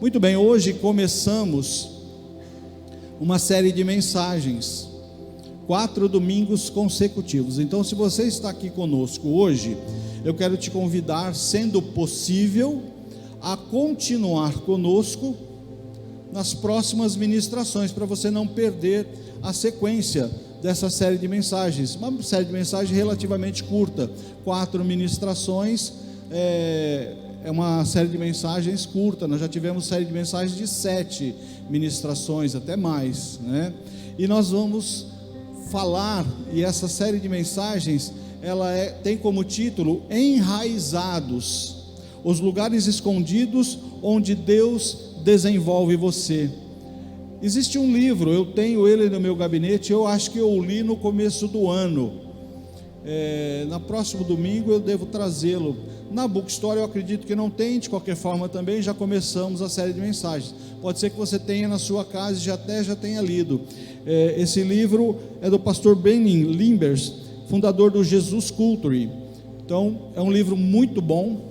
Muito bem, hoje começamos uma série de mensagens, 4 domingos consecutivos. Então, se você está aqui conosco hoje, eu quero te convidar, sendo possível, a continuar conosco nas próximas ministrações, para você não perder a sequência dessa série de mensagens. Uma série de mensagens relativamente curta, 4 ministrações, é uma série de mensagens curta. Nós já tivemos série de mensagens de 7 ministrações, até mais, né? E nós vamos falar, e essa série de mensagens, ela tem como título Enraizados, os lugares escondidos onde Deus desenvolve você. Existe um livro, eu tenho ele no meu gabinete, eu acho que eu o li no começo do ano, no próximo domingo eu devo trazê-lo. Na Bookstore eu acredito que não tem, de qualquer forma também já começamos a série de mensagens. Pode ser que você tenha na sua casa e já tenha lido. Esse livro é do pastor Benny Limbers, fundador do Jesus Culture. Então é um livro muito bom,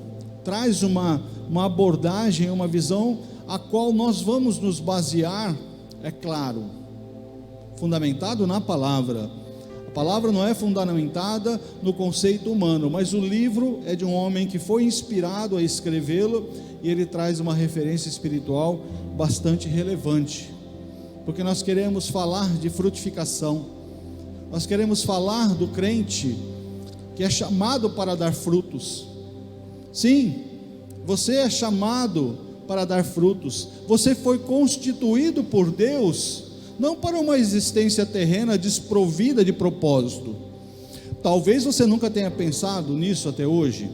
traz uma abordagem, uma visão a qual nós vamos nos basear, é claro, fundamentado na palavra. A palavra não é fundamentada no conceito humano, mas o livro é de um homem que foi inspirado a escrevê-lo, e ele traz uma referência espiritual bastante relevante, porque nós queremos falar de frutificação, nós queremos falar do crente que é chamado para dar frutos. Sim, você é chamado para dar frutos, você foi constituído por Deus, não para uma existência terrena desprovida de propósito. Talvez você nunca tenha pensado nisso até hoje,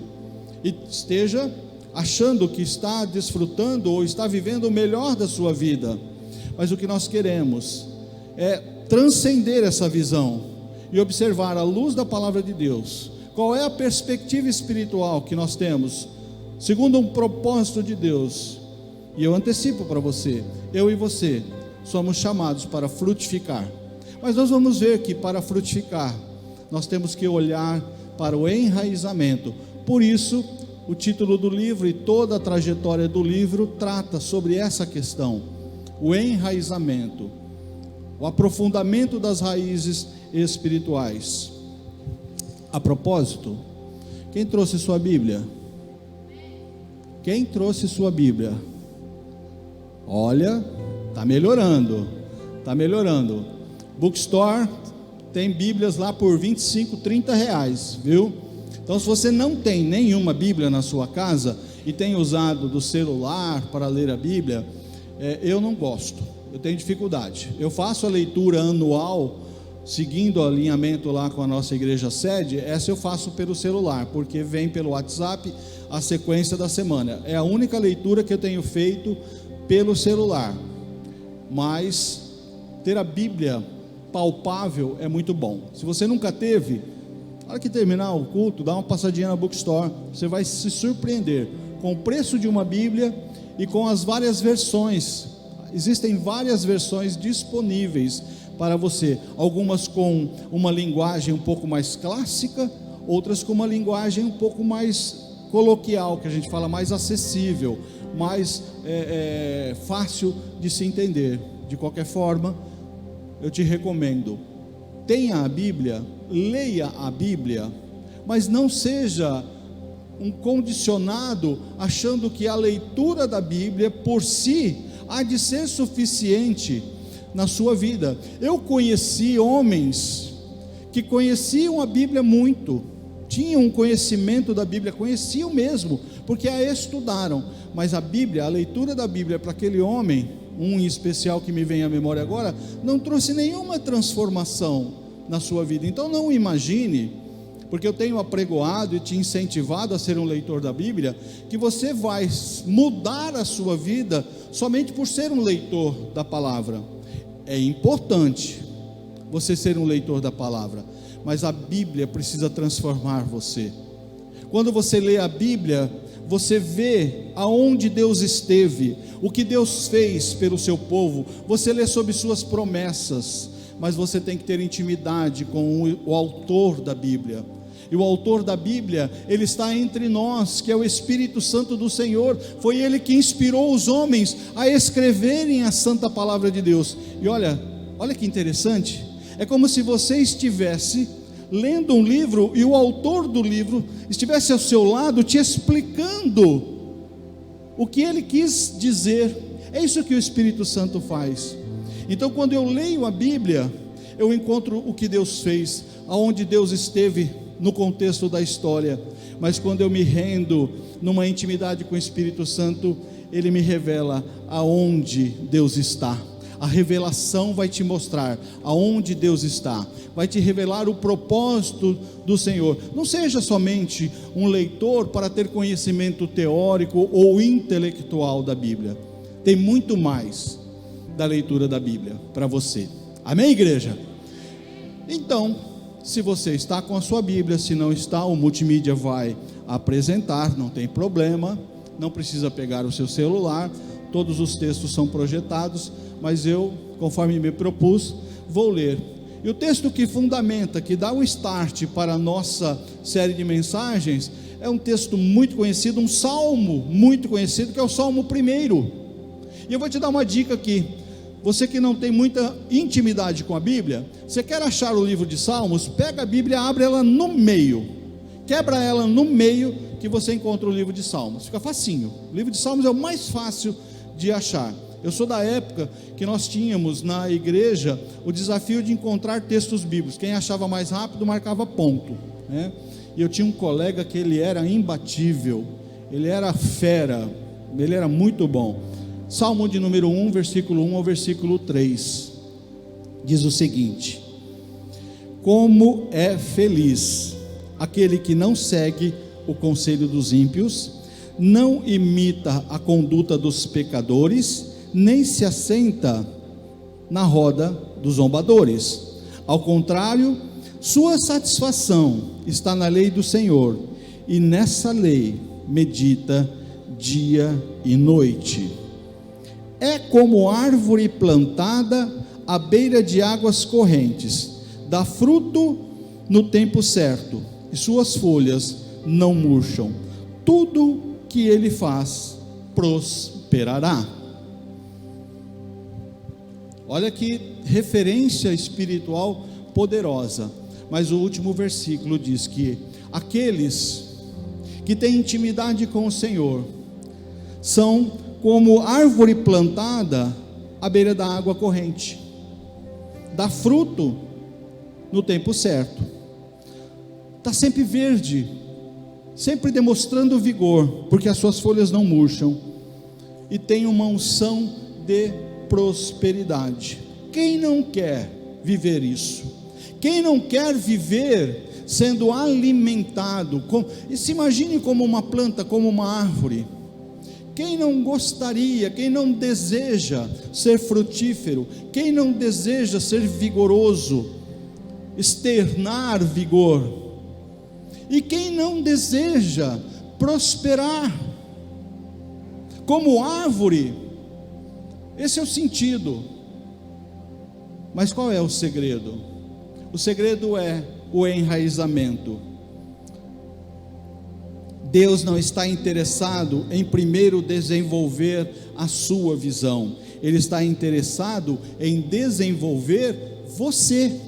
e esteja achando que está desfrutando ou está vivendo o melhor da sua vida, mas o que nós queremos é transcender essa visão e observar, à luz da palavra de Deus, qual é a perspectiva espiritual que nós temos, segundo um propósito de Deus. E eu antecipo para você, eu e você somos chamados para frutificar, mas nós vamos ver que para frutificar nós temos que olhar para o enraizamento. Por isso o título do livro e toda a trajetória do livro trata sobre essa questão, o enraizamento, o aprofundamento das raízes espirituais. A propósito, quem trouxe sua Bíblia? Quem trouxe sua Bíblia? Olha, está melhorando, está melhorando. Bookstore tem Bíblias lá por 25, 30 reais, viu? Então, se você não tem nenhuma Bíblia na sua casa e tem usado do celular para ler a Bíblia, eu não gosto, eu tenho dificuldade. Eu faço a leitura anual, seguindo o alinhamento lá com a nossa igreja sede. Essa eu faço pelo celular, porque vem pelo WhatsApp a sequência da semana. É a única leitura que eu tenho feito pelo celular, mas ter a Bíblia palpável é muito bom. Se você nunca teve, na hora que terminar o culto, dá uma passadinha na Bookstore, você vai se surpreender com o preço de uma Bíblia e com as várias versões. Existem várias versões disponíveis para você, algumas com uma linguagem um pouco mais clássica, outras com uma linguagem um pouco mais coloquial, que a gente fala, mais acessível, mais fácil de se entender. De qualquer forma, eu te recomendo, tenha a Bíblia, leia a Bíblia, mas não seja um condicionado achando que a leitura da Bíblia por si há de ser suficiente na sua vida. Eu conheci homens que conheciam a Bíblia muito, tinham um conhecimento da Bíblia, conheciam mesmo, porque a estudaram, mas a Bíblia, a leitura da Bíblia para aquele homem, um em especial que me vem à memória agora, não trouxe nenhuma transformação na sua vida. Então não imagine, porque eu tenho apregoado e te incentivado a ser um leitor da Bíblia, que você vai mudar a sua vida somente por ser um leitor da palavra. É importante você ser um leitor da palavra, mas a Bíblia precisa transformar você. Quando você lê a Bíblia, você vê aonde Deus esteve, o que Deus fez pelo seu povo, você lê sobre suas promessas, mas você tem que ter intimidade com o autor da Bíblia. E o autor da Bíblia, ele está entre nós, que é o Espírito Santo do Senhor. Foi ele que inspirou os homens a escreverem a santa palavra de Deus. E olha que interessante, é como se você estivesse lendo um livro e o autor do livro estivesse ao seu lado te explicando o que ele quis dizer. É isso que o Espírito Santo faz. Então, quando eu leio a Bíblia, eu encontro o que Deus fez, aonde Deus esteve no contexto da história. Mas quando eu me rendo numa intimidade com o Espírito Santo, ele me revela aonde Deus está. A revelação vai te mostrar aonde Deus está, vai te revelar o propósito do Senhor. Não seja somente um leitor para ter conhecimento teórico ou intelectual da Bíblia. Tem muito mais da leitura da Bíblia para você. Amém, igreja? Então, se você está com a sua Bíblia, se não está, o multimídia vai apresentar, não tem problema, não precisa pegar o seu celular, todos os textos são projetados, mas eu, conforme me propus, vou ler. E o texto que fundamenta, que dá o start para a nossa série de mensagens, é um texto muito conhecido, um salmo muito conhecido, que é o Salmo 1. E eu vou te dar uma dica aqui. Você que não tem muita intimidade com a Bíblia, você quer achar o livro de Salmos, pega a Bíblia, abre ela no meio, quebra ela no meio, que você encontra o livro de Salmos. Fica facinho. O livro de Salmos é o mais fácil de achar. Eu sou da época que nós tínhamos na igreja o desafio de encontrar textos bíblicos. Quem achava mais rápido marcava ponto, né? E eu tinha um colega que ele era imbatível, ele era fera, ele era muito bom. Salmo de número 1, versículo 1 ao versículo 3, diz o seguinte: como é feliz aquele que não segue o conselho dos ímpios, não imita a conduta dos pecadores, nem se assenta na roda dos zombadores. Ao contrário, sua satisfação está na lei do Senhor, e nessa lei medita dia e noite. É como árvore plantada à beira de águas correntes, dá fruto no tempo certo, e suas folhas não murcham. Tudo que ele faz prosperará. Olha que referência espiritual poderosa. Mas o último versículo diz que aqueles que têm intimidade com o Senhor são como árvore plantada à beira da água corrente, dá fruto no tempo certo, está sempre verde, sempre demonstrando vigor, porque as suas folhas não murcham, e tem uma unção de prosperidade. Quem não quer viver isso? Quem não quer viver sendo alimentado? E se imagine como uma planta, como uma árvore. Quem não gostaria, quem não deseja ser frutífero? Quem não deseja ser vigoroso, externar vigor? E quem não deseja prosperar? Como árvore, esse é o sentido. Mas qual é o segredo? O segredo é o enraizamento. Deus não está interessado em primeiro desenvolver a sua visão, Ele está interessado em desenvolver você.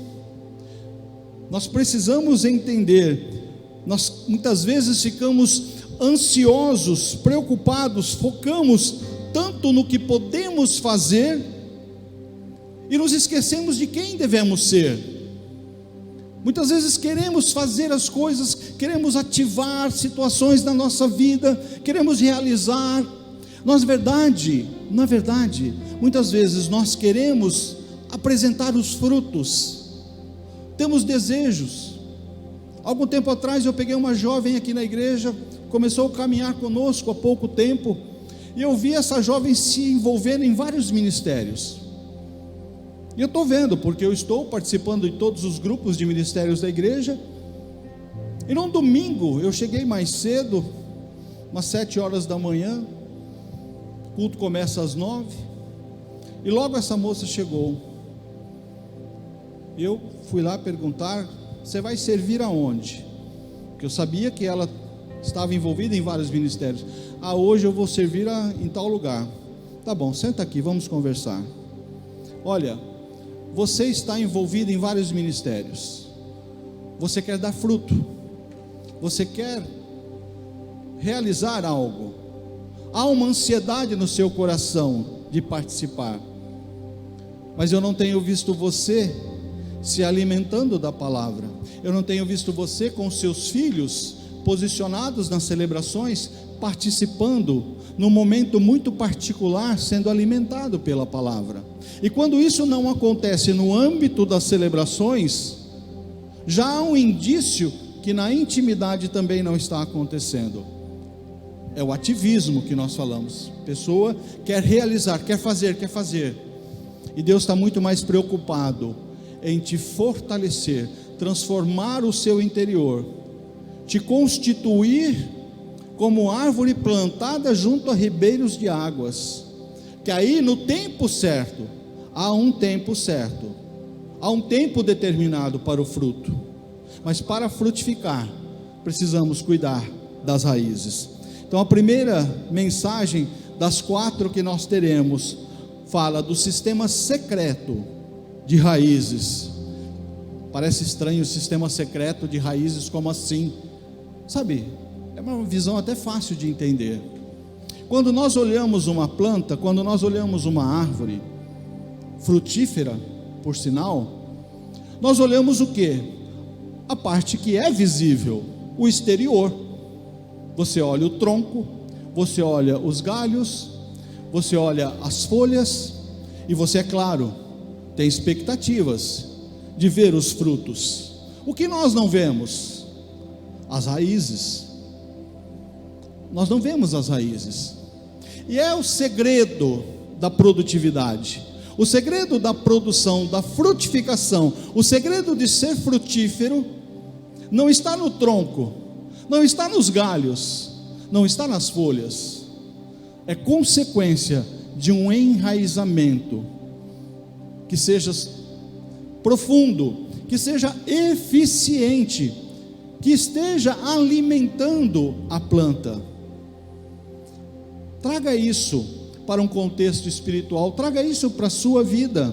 Nós precisamos entender, nós muitas vezes ficamos ansiosos, preocupados, focamos tanto no que podemos fazer e nos esquecemos de quem devemos ser. Muitas vezes queremos fazer as coisas, queremos ativar situações na nossa vida, queremos realizar. Na verdade, muitas vezes nós queremos apresentar os frutos, temos desejos. Algum tempo atrás eu peguei uma jovem aqui na igreja, começou a caminhar conosco há pouco tempo, e eu vi essa jovem se envolvendo em vários ministérios. E eu estou vendo, porque eu estou participando de todos os grupos de ministérios da igreja. E num domingo, eu cheguei mais cedo, umas 7 horas da manhã, o culto começa às 9, e logo essa moça chegou. Eu fui lá perguntar: você vai servir aonde? porque eu sabia que ela estava envolvida em vários ministérios. Hoje eu vou servir em tal lugar. Tá bom, senta aqui, vamos conversar. Olha, você está envolvido em vários ministérios. Você quer dar fruto. Você quer realizar algo. Há uma ansiedade no seu coração de participar. Mas eu não tenho visto você se alimentando da palavra. Eu não tenho visto você com seus filhos posicionados nas celebrações, participando num momento muito particular, sendo alimentado pela palavra. E quando isso não acontece no âmbito das celebrações, já há um indício que na intimidade também não está acontecendo. É o ativismo que nós falamos. A pessoa quer realizar, quer fazer. E Deus está muito mais preocupado em te fortalecer, transformar o seu interior, te constituir como árvore plantada junto a ribeiros de águas, que aí no tempo certo, há um tempo certo, há um tempo determinado para o fruto, mas para frutificar, precisamos cuidar das raízes. Então a primeira mensagem das 4 que nós teremos, fala do sistema secreto de raízes. Parece estranho o sistema secreto de raízes, como assim? Sabe, é uma visão até fácil de entender. Quando nós olhamos uma planta, quando nós olhamos uma árvore frutífera, por sinal, nós olhamos o quê? A parte que é visível, o exterior. Você olha o tronco, você olha os galhos, você olha as folhas, e você, é claro, tem expectativas de ver os frutos. O que nós não vemos? As raízes. Nós não vemos as raízes. E é o segredo da produtividade, o segredo da produção, da frutificação, o segredo de ser frutífero, não está no tronco, não está nos galhos, não está nas folhas. É consequência de um enraizamento que seja profundo, que seja eficiente, que esteja alimentando a planta. Traga isso para um contexto espiritual, traga isso para a sua vida.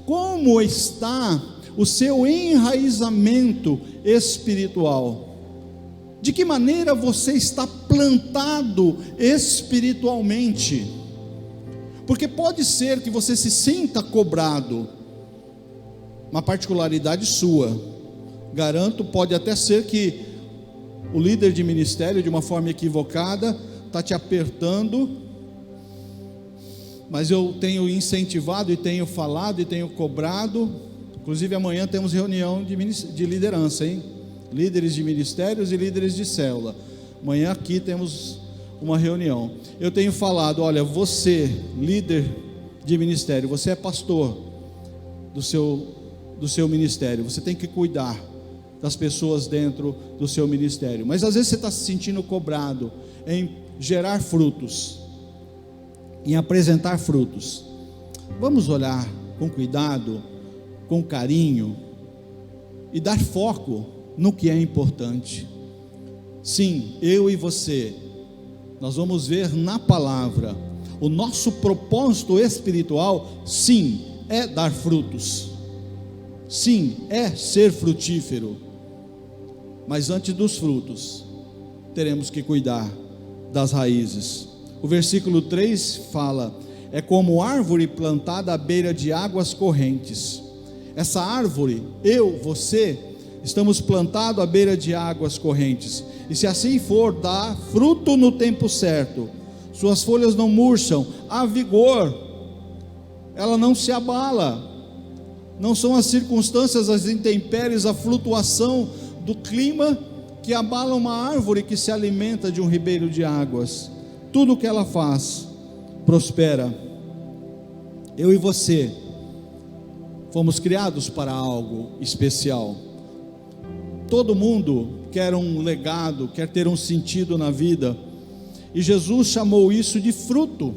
Como está o seu enraizamento espiritual? De que maneira você está plantado espiritualmente? Porque pode ser que você se sinta cobrado, uma particularidade sua. Garanto, pode até ser que o líder de ministério, de uma forma equivocada, está te apertando, mas eu tenho incentivado e tenho falado e tenho cobrado. Inclusive amanhã temos reunião de liderança, hein? Líderes de ministérios e líderes de célula. Amanhã aqui temos uma reunião. Eu tenho falado, olha, você, líder de ministério, você é pastor do seu ministério, você tem que cuidar das pessoas dentro do seu ministério. Mas às vezes você está se sentindo cobrado em gerar frutos, em apresentar frutos. Vamos olhar com cuidado, com carinho, e dar foco no que é importante. Sim, eu e você, nós vamos ver na palavra, o nosso propósito espiritual, sim, é dar frutos, sim, é ser frutífero, mas antes dos frutos, teremos que cuidar das raízes. O versículo 3 fala, é como árvore plantada à beira de águas correntes. Essa árvore, eu, você, estamos plantados à beira de águas correntes, e se assim for, dá fruto no tempo certo, suas folhas não murcham, há vigor, ela não se abala. Não são as circunstâncias, as intempéries, a flutuação do clima que abala uma árvore que se alimenta de um ribeiro de águas. Tudo o que ela faz prospera. Eu e você fomos criados para algo especial. Todo mundo quer um legado, quer ter um sentido na vida, e Jesus chamou isso de fruto.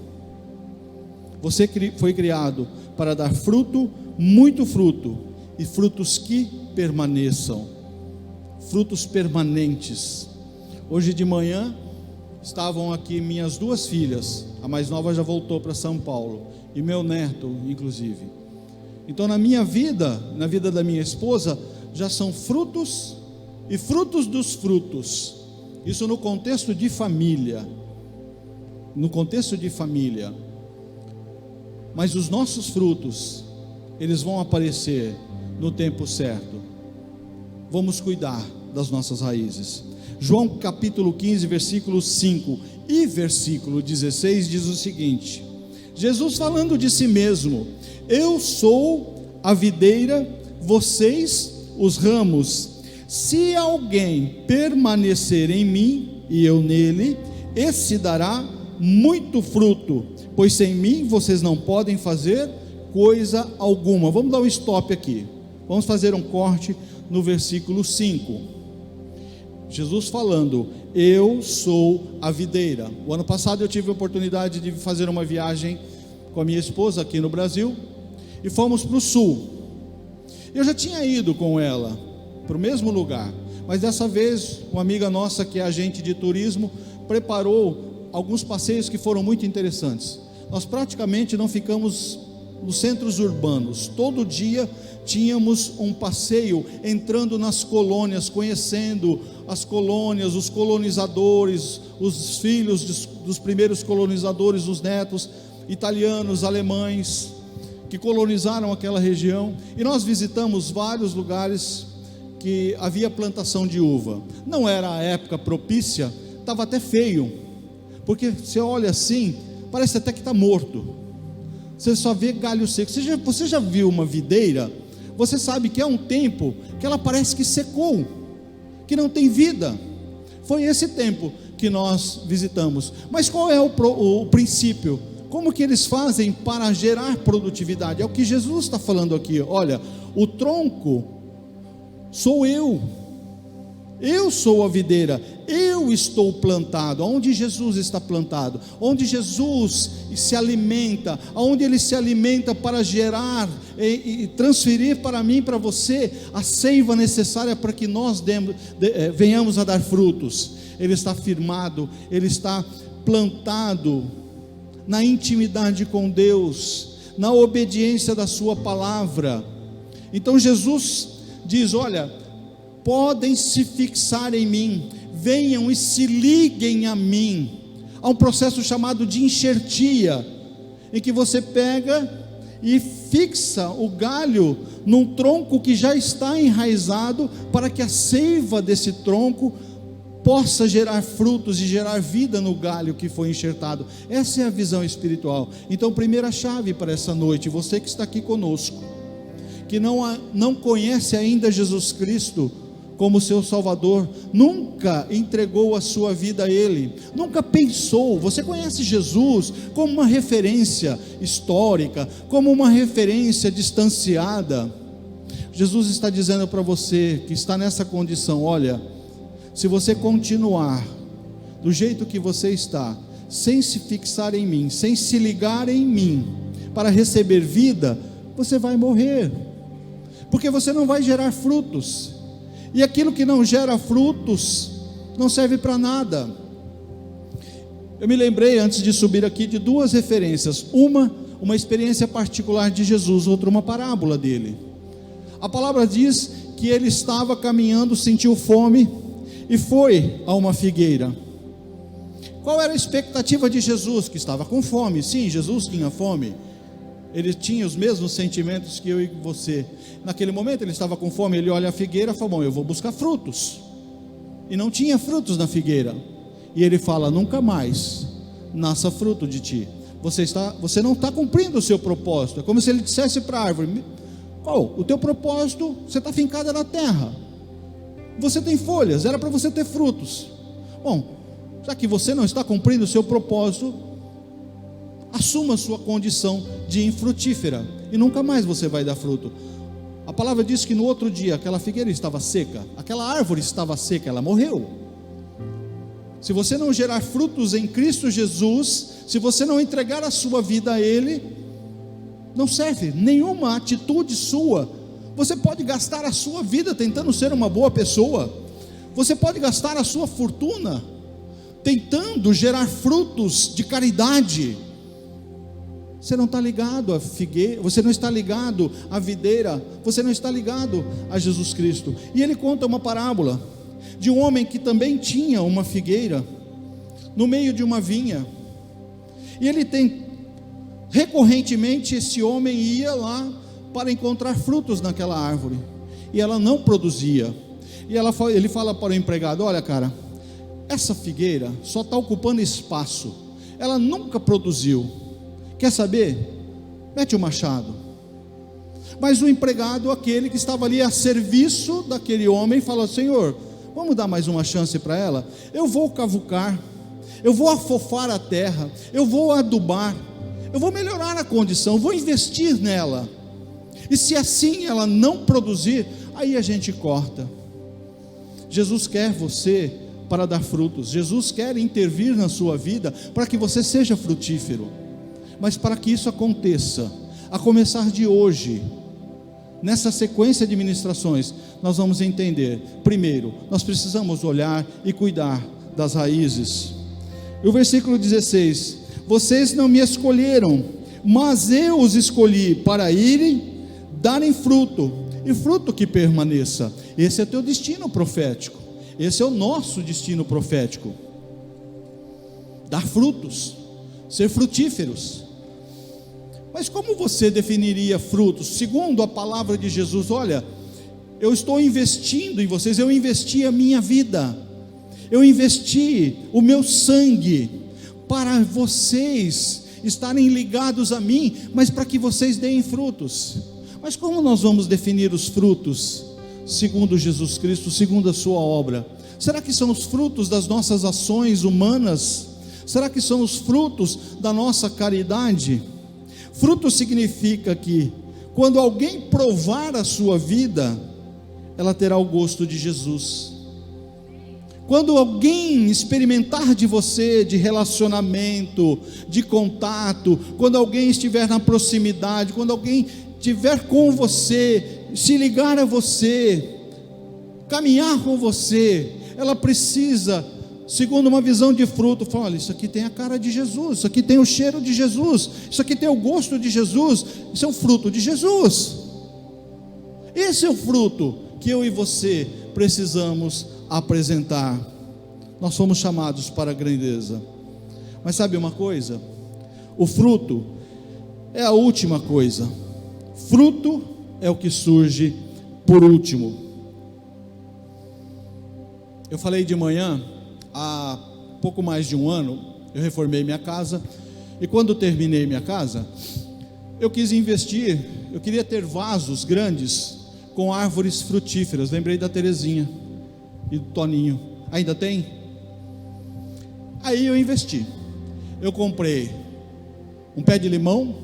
Você foi criado para dar fruto, muito fruto, e frutos que permaneçam. frutos permanentes. Hoje de manhã estavam aqui minhas duas filhas, a mais nova já voltou para São Paulo, e meu neto inclusive. Então na minha vida, na vida da minha esposa, já são frutos e frutos dos frutos. Isso no contexto de família. No contexto de família. Mas os nossos frutos, eles vão aparecer no tempo certo. Vamos cuidar das nossas raízes. João capítulo 15, versículo 5 e versículo 16 diz o seguinte: Jesus falando de si mesmo: eu sou a videira, vocês os ramos. Se alguém permanecer em mim e eu nele, esse dará muito fruto, pois sem mim vocês não podem fazer coisa alguma. Vamos dar um stop aqui, vamos fazer um corte no versículo 5. Jesus falando: eu sou a videira. O ano passado eu tive a oportunidade de fazer uma viagem com a minha esposa aqui no Brasil, e fomos para o sul. Eu já tinha ido com ela para o mesmo lugar, mas dessa vez uma amiga nossa que é agente de turismo preparou alguns passeios que foram muito interessantes. Nós praticamente não ficamos nos centros urbanos. Todo dia tínhamos um passeio entrando nas colônias, conhecendo as colônias, os colonizadores, os filhos dos primeiros colonizadores, os netos italianos, alemães que colonizaram aquela região. E nós visitamos vários lugares que havia plantação de uva. Não era a época propícia, estava até feio, porque você olha assim, parece até que está morto. Você só vê galho seco. Você já viu uma videira? Você sabe que é um tempo que ela parece que secou, que não tem vida. Foi esse tempo que nós visitamos. Mas qual é o princípio? Como que eles fazem para gerar produtividade? É o que Jesus está falando aqui. Olha, o tronco sou eu sou a videira, eu estou plantado. Onde Jesus está plantado, onde Jesus se alimenta, onde Ele se alimenta para gerar e transferir para mim, para você, a seiva necessária para que nós venhamos a dar frutos. Ele está firmado, Ele está plantado na intimidade com Deus, na obediência da sua palavra. Então Jesus diz: olha, podem se fixar em mim, venham e se liguem a mim. Há um processo chamado de enxertia, em que você pega e fixa o galho num tronco que já está enraizado, para que a seiva desse tronco possa gerar frutos e gerar vida no galho que foi enxertado. Essa é a visão espiritual. Então, primeira chave para essa noite: você que está aqui conosco, que não conhece ainda Jesus Cristo como seu Salvador, nunca entregou a sua vida a Ele, nunca pensou. Você conhece Jesus como uma referência histórica, como uma referência distanciada. Jesus está dizendo para você que está nessa condição: olha, se você continuar do jeito que você está, sem se fixar em mim, sem se ligar em mim para receber vida, você vai morrer, porque você não vai gerar frutos. E aquilo que não gera frutos não serve para nada. Eu me lembrei, antes de subir aqui, de duas referências. Uma experiência particular de Jesus, outra uma parábola dele. A palavra diz que ele estava caminhando, sentiu fome e foi a uma figueira. Qual era a expectativa de Jesus? Que estava com fome. Sim, Jesus tinha fome. Ele tinha os mesmos sentimentos que eu e você. Naquele momento ele estava com fome. Ele olha a figueira e fala: bom, eu vou buscar frutos. E não tinha frutos na figueira. E ele fala: nunca mais nasça fruto de ti. Você não está cumprindo o seu propósito. É como se ele dissesse para a árvore: qual? O teu propósito, você está fincada na terra. Você tem folhas, era para você ter frutos. Bom, já que você não está cumprindo o seu propósito, assuma a sua condição de infrutífera, e nunca mais você vai dar fruto. A palavra diz que no outro dia aquela figueira estava seca, aquela árvore estava seca, ela morreu. Se você não gerar frutos em Cristo Jesus, se você não entregar a sua vida a Ele, não serve nenhuma atitude sua. Você pode gastar a sua vida tentando ser uma boa pessoa, Você pode gastar a sua fortuna tentando gerar frutos de caridade. Você não está ligado à figueira, você não está ligado à videira, você não está ligado a Jesus Cristo. E ele conta uma parábola de um homem que também tinha uma figueira no meio de uma vinha. E recorrentemente esse homem ia lá para encontrar frutos naquela árvore, e ela não produzia. E ele fala para o empregado: olha, cara, essa figueira só está ocupando espaço, ela nunca produziu. Quer saber? Mete o machado. Mas o empregado, aquele que estava ali a serviço daquele homem, falou: Senhor, vamos dar mais uma chance para ela? Eu vou cavucar, eu vou afofar a terra, eu vou adubar, eu vou melhorar a condição, vou investir nela. E se assim ela não produzir, aí a gente corta. Jesus quer você para dar frutos. Jesus quer intervir na sua vida para que você seja frutífero. Mas para que isso aconteça, a começar de hoje, nessa sequência de ministrações, nós vamos entender: primeiro, nós precisamos olhar e cuidar das raízes. E o versículo 16: vocês não me escolheram, mas eu os escolhi para irem, darem fruto, e fruto que permaneça. Esse é teu destino profético, esse é o nosso destino profético: dar frutos, ser frutíferos. Mas como você definiria frutos? Segundo a palavra de Jesus: olha, eu estou investindo em vocês, eu investi a minha vida, eu investi o meu sangue, para vocês estarem ligados a mim, mas para que vocês deem frutos. Mas como nós vamos definir os frutos, segundo Jesus Cristo, segundo a sua obra? Será que são os frutos das nossas ações humanas? Será que são os frutos da nossa caridade? Fruto significa que, quando alguém provar a sua vida, ela terá o gosto de Jesus. Quando alguém experimentar de você, de relacionamento, de contato, quando alguém estiver na proximidade, quando alguém estiver com você, se ligar a você, caminhar com você, ela precisa, segundo uma visão de fruto, falar: olha, isso aqui tem a cara de Jesus, isso aqui tem o cheiro de Jesus, isso aqui tem o gosto de Jesus, isso é o fruto de Jesus. Esse é o fruto que eu e você precisamos apresentar. Nós fomos chamados para a grandeza. Mas sabe uma coisa? O fruto é a última coisa. Fruto é o que surge por último. Eu falei de manhã, há pouco mais de um ano, eu reformei minha casa, e quando terminei minha casa, eu quis investir, eu queria ter vasos grandes com árvores frutíferas. Lembrei da Terezinha e do Toninho. Ainda tem? Aí eu investi. Eu comprei um pé de limão,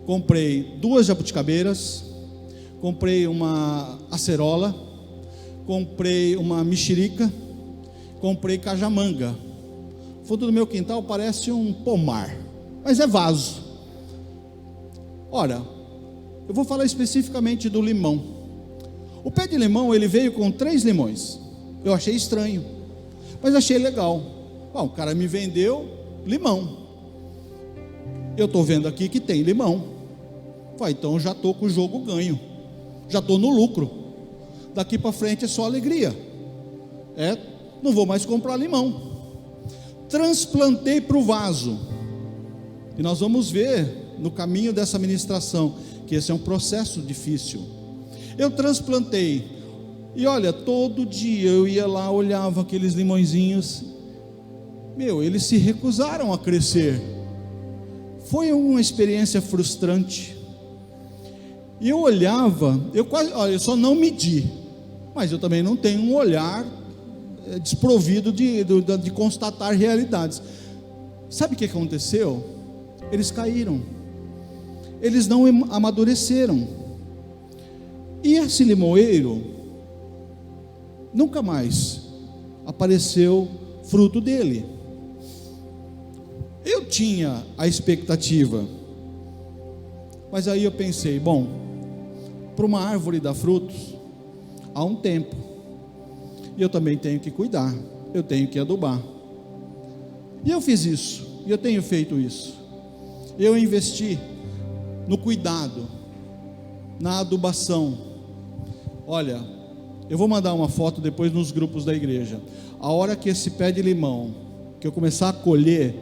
comprei 2 jabuticabeiras, comprei uma acerola, comprei uma mexerica, comprei cajamanga. O fundo do meu quintal parece um pomar, mas é vaso. Ora, eu vou falar especificamente do limão. O pé de limão, ele veio com 3 limões. Eu achei estranho, mas achei legal. Bom, o cara me vendeu limão. Eu estou vendo aqui que tem limão. Então já estou com o jogo ganho, já estou no lucro. Daqui para frente é só alegria. Não vou mais comprar limão. Transplantei para o vaso. E nós vamos ver no caminho dessa ministração que esse é um processo difícil. Eu transplantei. E olha, todo dia eu ia lá, olhava aqueles limõezinhos. Eles se recusaram a crescer. Foi uma experiência frustrante. E eu olhava, eu só não medi, mas eu também não tenho um olhar desprovido de constatar realidades. Sabe o que aconteceu? Eles caíram, eles não amadureceram, e esse limoeiro nunca mais apareceu fruto dele. Eu tinha a expectativa, mas aí eu pensei: bom, para uma árvore dar frutos, há um tempo. e eu também tenho que cuidar, eu tenho que adubar. E eu fiz isso, e eu tenho feito isso. Eu investi no cuidado, na adubação. Olha, eu vou mandar uma foto depois nos grupos da igreja. A hora que esse pé de limão, que eu começar a colher,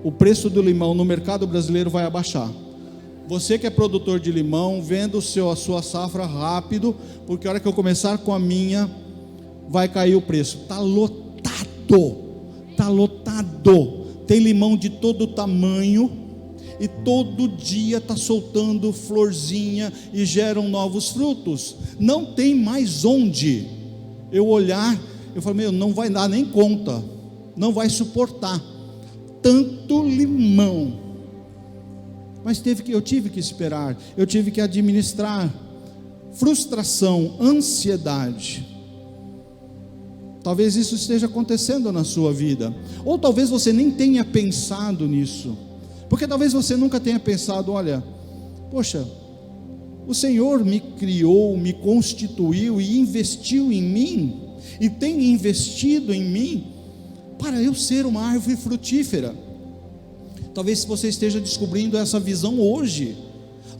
o preço do limão no mercado brasileiro vai abaixar. Você que é produtor de limão, venda a sua safra rápido, porque a hora que eu começar com a minha, vai cair o preço. Está lotado, está lotado. Tem limão de todo tamanho, e todo dia está soltando florzinha, e geram novos frutos. Não tem mais onde eu olhar, eu falo, não vai dar nem conta, não vai suportar tanto limão. Mas eu tive que esperar, eu tive que administrar frustração, ansiedade. Talvez isso esteja acontecendo na sua vida, ou talvez você nem tenha pensado nisso, porque talvez você nunca tenha pensado, olha, poxa, o Senhor me criou, me constituiu e investiu em mim, e tem investido em mim, para eu ser uma árvore frutífera. Talvez você esteja descobrindo essa visão hoje,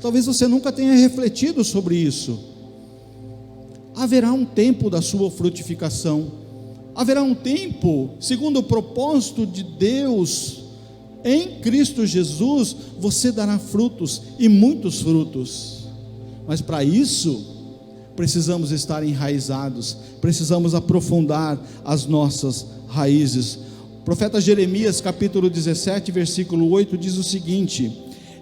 talvez você nunca tenha refletido sobre isso. Haverá um tempo da sua frutificação, haverá um tempo, segundo o propósito de Deus, em Cristo Jesus, você dará frutos, e muitos frutos. Mas para isso, precisamos estar enraizados, precisamos aprofundar as nossas raízes. O profeta Jeremias, capítulo 17, versículo 8, diz o seguinte: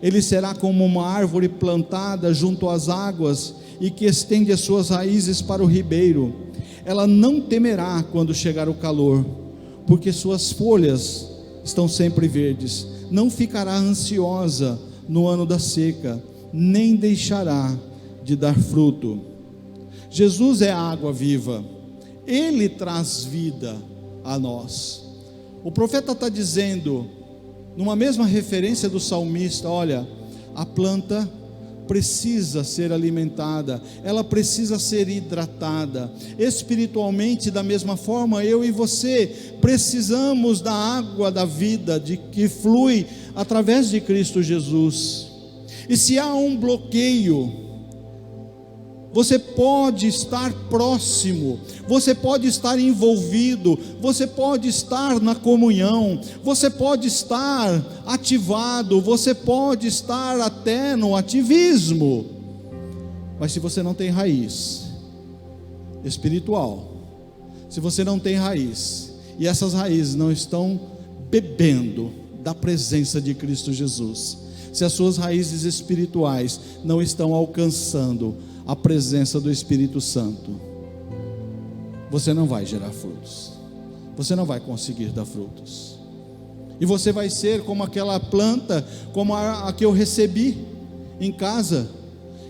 ele será como uma árvore plantada junto às águas, e que estende as suas raízes para o ribeiro. Ela não temerá quando chegar o calor, porque suas folhas estão sempre verdes. Não ficará ansiosa no ano da seca, nem deixará de dar fruto. Jesus é a água viva, Ele traz vida a nós. O profeta está dizendo, numa mesma referência do salmista, olha, a planta precisa ser alimentada, ela precisa ser hidratada. Espiritualmente, da mesma forma, eu e você precisamos da água da vida, que flui através de Cristo Jesus. E se há um bloqueio, você pode estar próximo, você pode estar envolvido, você pode estar na comunhão, você pode estar ativado, você pode estar até no ativismo, mas se você não tem raiz espiritual, se você não tem raiz, e essas raízes não estão bebendo da presença de Cristo Jesus, se as suas raízes espirituais não estão alcançando a presença do Espírito Santo, você não vai gerar frutos, você não vai conseguir dar frutos, e você vai ser como aquela planta, como a que eu recebi em casa,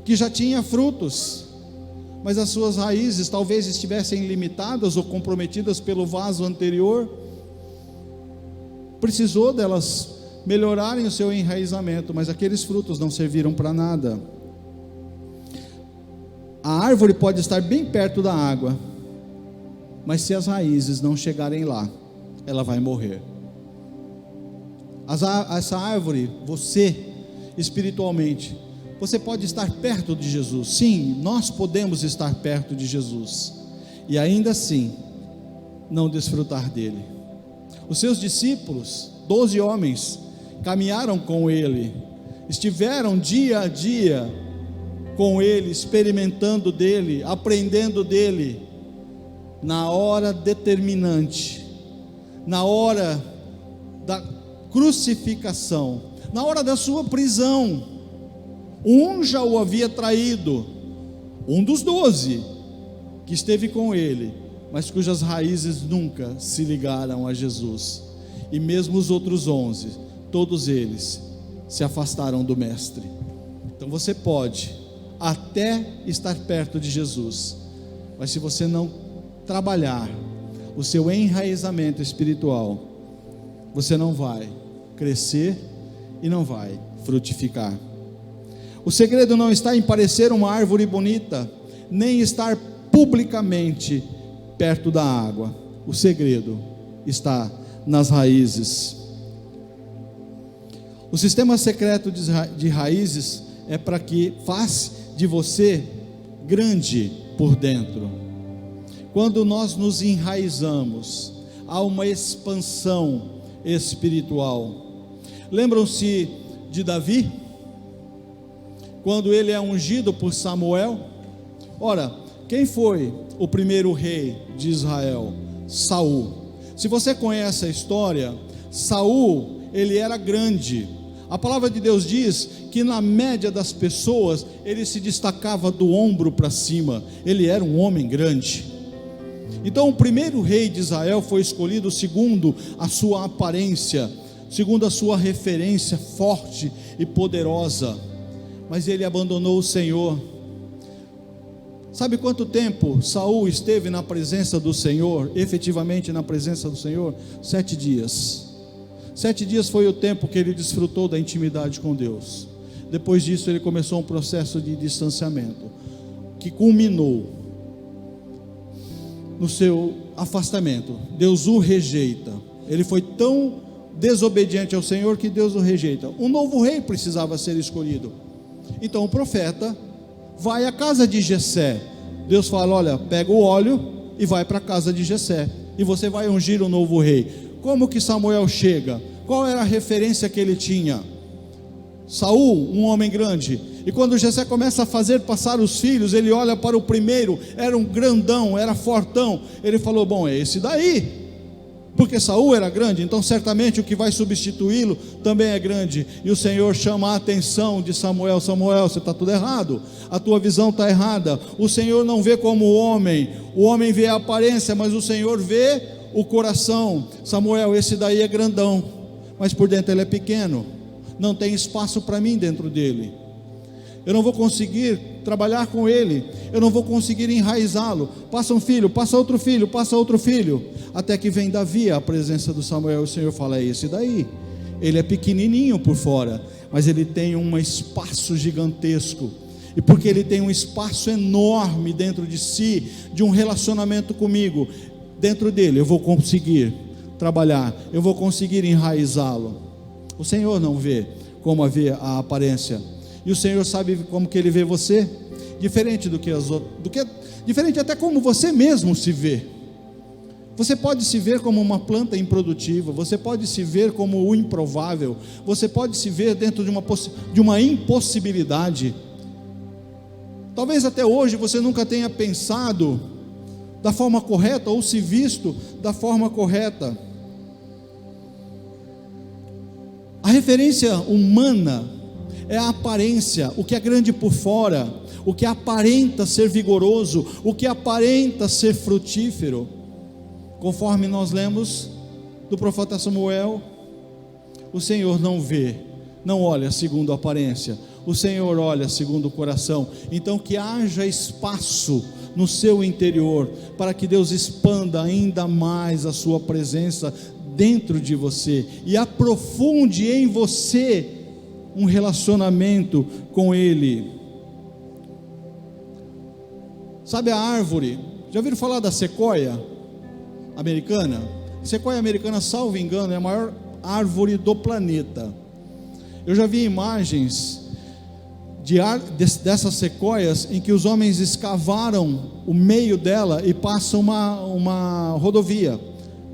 que já tinha frutos, mas as suas raízes talvez estivessem limitadas ou comprometidas pelo vaso anterior, precisou delas melhorarem o seu enraizamento, mas aqueles frutos não serviram para nada. A árvore pode estar bem perto da água, mas se as raízes não chegarem lá, ela vai morrer. Essa árvore, você, espiritualmente, você pode estar perto de Jesus. Sim, nós podemos estar perto de Jesus, e ainda assim, não desfrutar dele. Os seus discípulos, 12 homens, caminharam com ele, estiveram dia a dia com ele, experimentando dele, aprendendo dele. Na hora determinante, na hora da crucificação, na hora da sua prisão, um já o havia traído, um dos 12 que esteve com ele, mas cujas raízes nunca se ligaram a Jesus. E mesmo os outros 11, todos eles se afastaram do mestre. Então você pode até estar perto de Jesus, mas se você não trabalhar o seu enraizamento espiritual, você não vai crescer e não vai frutificar. O segredo não está em parecer uma árvore bonita, nem estar publicamente perto da água. O segredo está nas raízes. O sistema secreto de raízes é para que faça de você grande por dentro. Quando nós nos enraizamos, há uma expansão espiritual. Lembram-se de Davi? Quando ele é ungido por Samuel? Ora, quem foi o primeiro rei de Israel? Saul. Se você conhece a história, Saul, ele era grande. A palavra de Deus diz que na média das pessoas, ele se destacava do ombro para cima. Ele era um homem grande. Então o primeiro rei de Israel foi escolhido segundo a sua aparência, segundo a sua referência forte e poderosa. Mas ele abandonou o Senhor. Sabe quanto tempo Saul esteve na presença do Senhor, efetivamente na presença do Senhor? 7 dias. 7 dias foi o tempo que ele desfrutou da intimidade com Deus. Depois disso ele começou um processo de distanciamento, que culminou no seu afastamento. Deus o rejeita. Ele foi tão desobediente ao Senhor que Deus o rejeita. Um novo rei precisava ser escolhido. Então o profeta vai à casa de Jessé. Deus fala: olha, pega o óleo e vai para a casa de Jessé, e você vai ungir o novo rei. Como que Samuel chega? Qual era a referência que ele tinha? Saul, um homem grande. E quando Jessé começa a fazer passar os filhos, ele olha para o primeiro, era um grandão, era fortão. Ele falou: bom, é esse daí. Porque Saul era grande, então certamente o que vai substituí-lo também é grande. E o Senhor chama a atenção de Samuel: Samuel, você está tudo errado, a tua visão está errada. O Senhor não vê como o homem vê a aparência, mas o Senhor vê o coração. Samuel, esse daí é grandão, mas por dentro ele é pequeno, não tem espaço para mim dentro dele. Eu não vou conseguir trabalhar com ele, eu não vou conseguir enraizá-lo. Passa um filho, passa outro filho, passa outro filho, até que vem Davi à presença do Samuel. O Senhor fala: é esse daí. Ele é pequenininho por fora, mas ele tem um espaço gigantesco. E porque ele tem um espaço enorme dentro de si, de um relacionamento comigo, dentro dele eu vou conseguir trabalhar, eu vou conseguir enraizá-lo. O Senhor não vê como vê a aparência. E o Senhor sabe como que Ele vê você, diferente do que as outras, diferente até como você mesmo se vê. Você pode se ver como uma planta improdutiva, você pode se ver como o improvável, você pode se ver dentro de uma impossibilidade. Talvez até hoje você nunca tenha pensado da forma correta, ou se visto da forma correta. A referência humana é a aparência, o que é grande por fora, o que aparenta ser vigoroso, o que aparenta ser frutífero. Conforme nós lemos do profeta Samuel, o Senhor não vê, não olha segundo a aparência, o Senhor olha segundo o coração. Então que haja espaço no seu interior, para que Deus expanda ainda mais a sua presença dentro de você, e aprofunde em você um relacionamento com Ele. Sabe a árvore? Já ouviram falar da sequoia americana? Sequoia americana, salvo engano, é a maior árvore do planeta. Eu já vi imagens dessas sequoias em que os homens escavaram o meio dela e passam uma rodovia.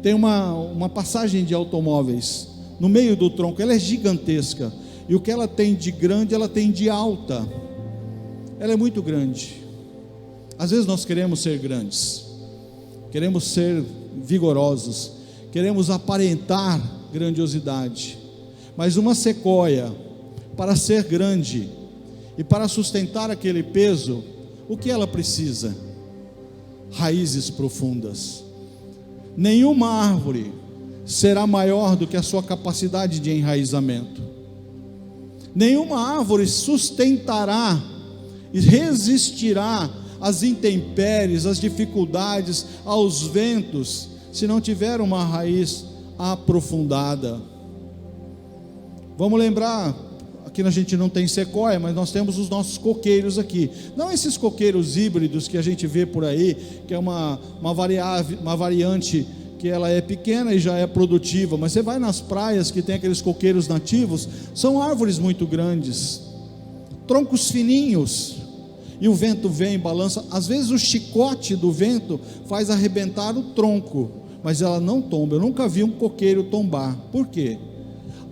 Tem uma passagem de automóveis no meio do tronco. Ela é gigantesca. E o que ela tem de grande, ela tem de alta. Ela é muito grande. Às vezes nós queremos ser grandes, queremos ser vigorosos, queremos aparentar grandiosidade. Mas uma sequoia, para ser grande e para sustentar aquele peso, o que ela precisa? Raízes profundas. Nenhuma árvore será maior do que a sua capacidade de enraizamento. Nenhuma árvore sustentará e resistirá às intempéries, às dificuldades, aos ventos, se não tiver uma raiz aprofundada. Vamos lembrar Aqui a gente não tem sequoia, mas nós temos os nossos coqueiros aqui. Não esses coqueiros híbridos que a gente vê por aí, que é uma variante que ela é pequena e já é produtiva. Mas você vai nas praias que tem aqueles coqueiros nativos, são árvores muito grandes, troncos fininhos, e o vento vem, balança. Às vezes o chicote do vento faz arrebentar o tronco, mas ela não tomba. Eu nunca vi um coqueiro tombar. Por quê?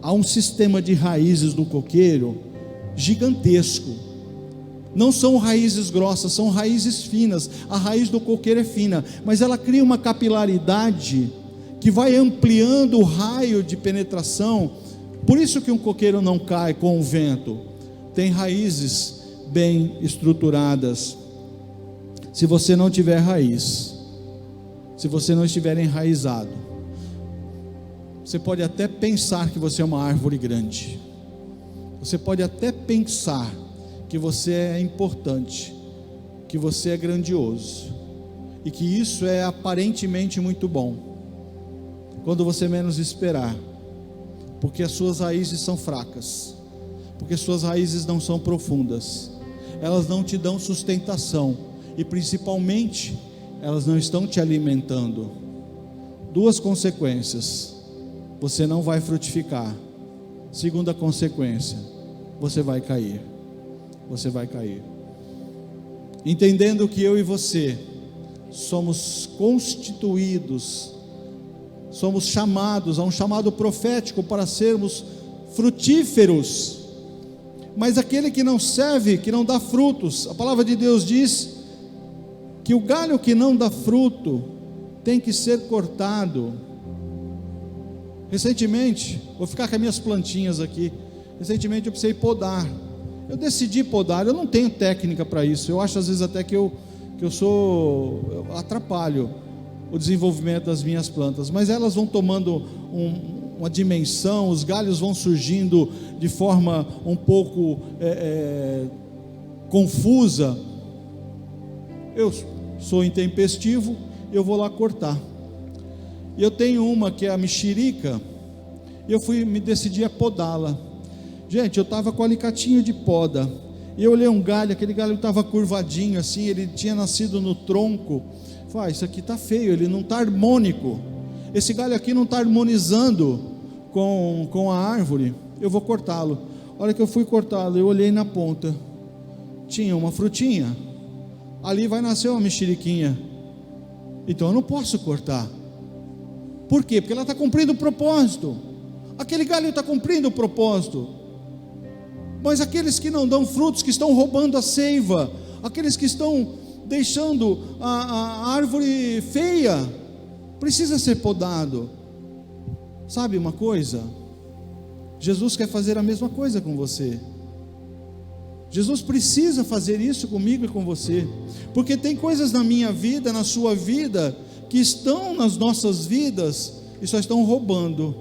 Há um sistema de raízes do coqueiro gigantesco. Não são raízes grossas, são raízes finas. A raiz do coqueiro é fina, mas ela cria uma capilaridade que vai ampliando o raio de penetração. Por isso que um coqueiro não cai com o vento. Tem raízes bem estruturadas. Se você não tiver raiz, se você não estiver enraizado, você pode até pensar que você é uma árvore grande, você pode até pensar que você é importante, que você é grandioso, e que isso é aparentemente muito bom, quando você menos esperar, porque as suas raízes são fracas, porque suas raízes não são profundas, elas não te dão sustentação, e principalmente, elas não estão te alimentando. Duas consequências: você não vai frutificar. Segunda consequência: você vai cair. Você vai cair. Entendendo que eu e você somos constituídos, somos chamados a um chamado profético para sermos frutíferos. Mas aquele que não serve, que não dá frutos, a palavra de Deus diz que o galho que não dá fruto tem que ser cortado. Recentemente, vou ficar com as minhas plantinhas aqui. Recentemente eu precisei podar. Eu decidi podar. Eu não tenho técnica para isso. Eu acho às vezes até que eu atrapalho o desenvolvimento das minhas plantas. Mas elas vão tomando uma dimensão, os galhos vão surgindo de forma um pouco confusa. Eu sou intempestivo, eu vou lá cortar. E eu tenho uma que é a mexerica, e eu me decidi a podá-la. Gente, eu estava com o alicatinho de poda, e eu olhei um galho, aquele galho estava curvadinho assim, ele tinha nascido no tronco. Falei, isso aqui está feio, ele não está harmônico, esse galho aqui não está harmonizando com a árvore, eu vou cortá-lo. A hora que eu fui cortá-lo, eu olhei na ponta, tinha uma frutinha, ali vai nascer uma mexeriquinha, então eu não posso cortar. Por quê? Porque ela está cumprindo o propósito, aquele galho está cumprindo o propósito, mas aqueles que não dão frutos, que estão roubando a seiva, aqueles que estão deixando a árvore feia, precisa ser podado. Sabe uma coisa? Jesus quer fazer a mesma coisa com você. Jesus precisa fazer isso comigo e com você, porque tem coisas na minha vida, na sua vida, que estão nas nossas vidas e só estão roubando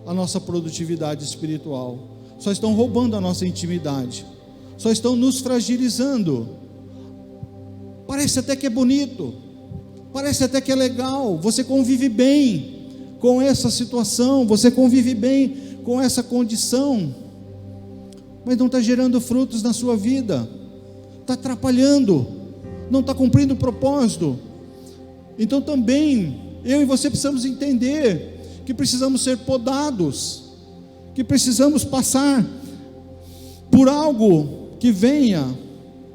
a nossa produtividade espiritual, só estão roubando a nossa intimidade, só estão nos fragilizando. Parece até que é bonito, parece até que é legal, você convive bem com essa situação, você convive bem com essa condição, mas não está gerando frutos na sua vida, está atrapalhando, não está cumprindo o propósito. Então também, eu e você precisamos entender que precisamos ser podados, que precisamos passar por algo que venha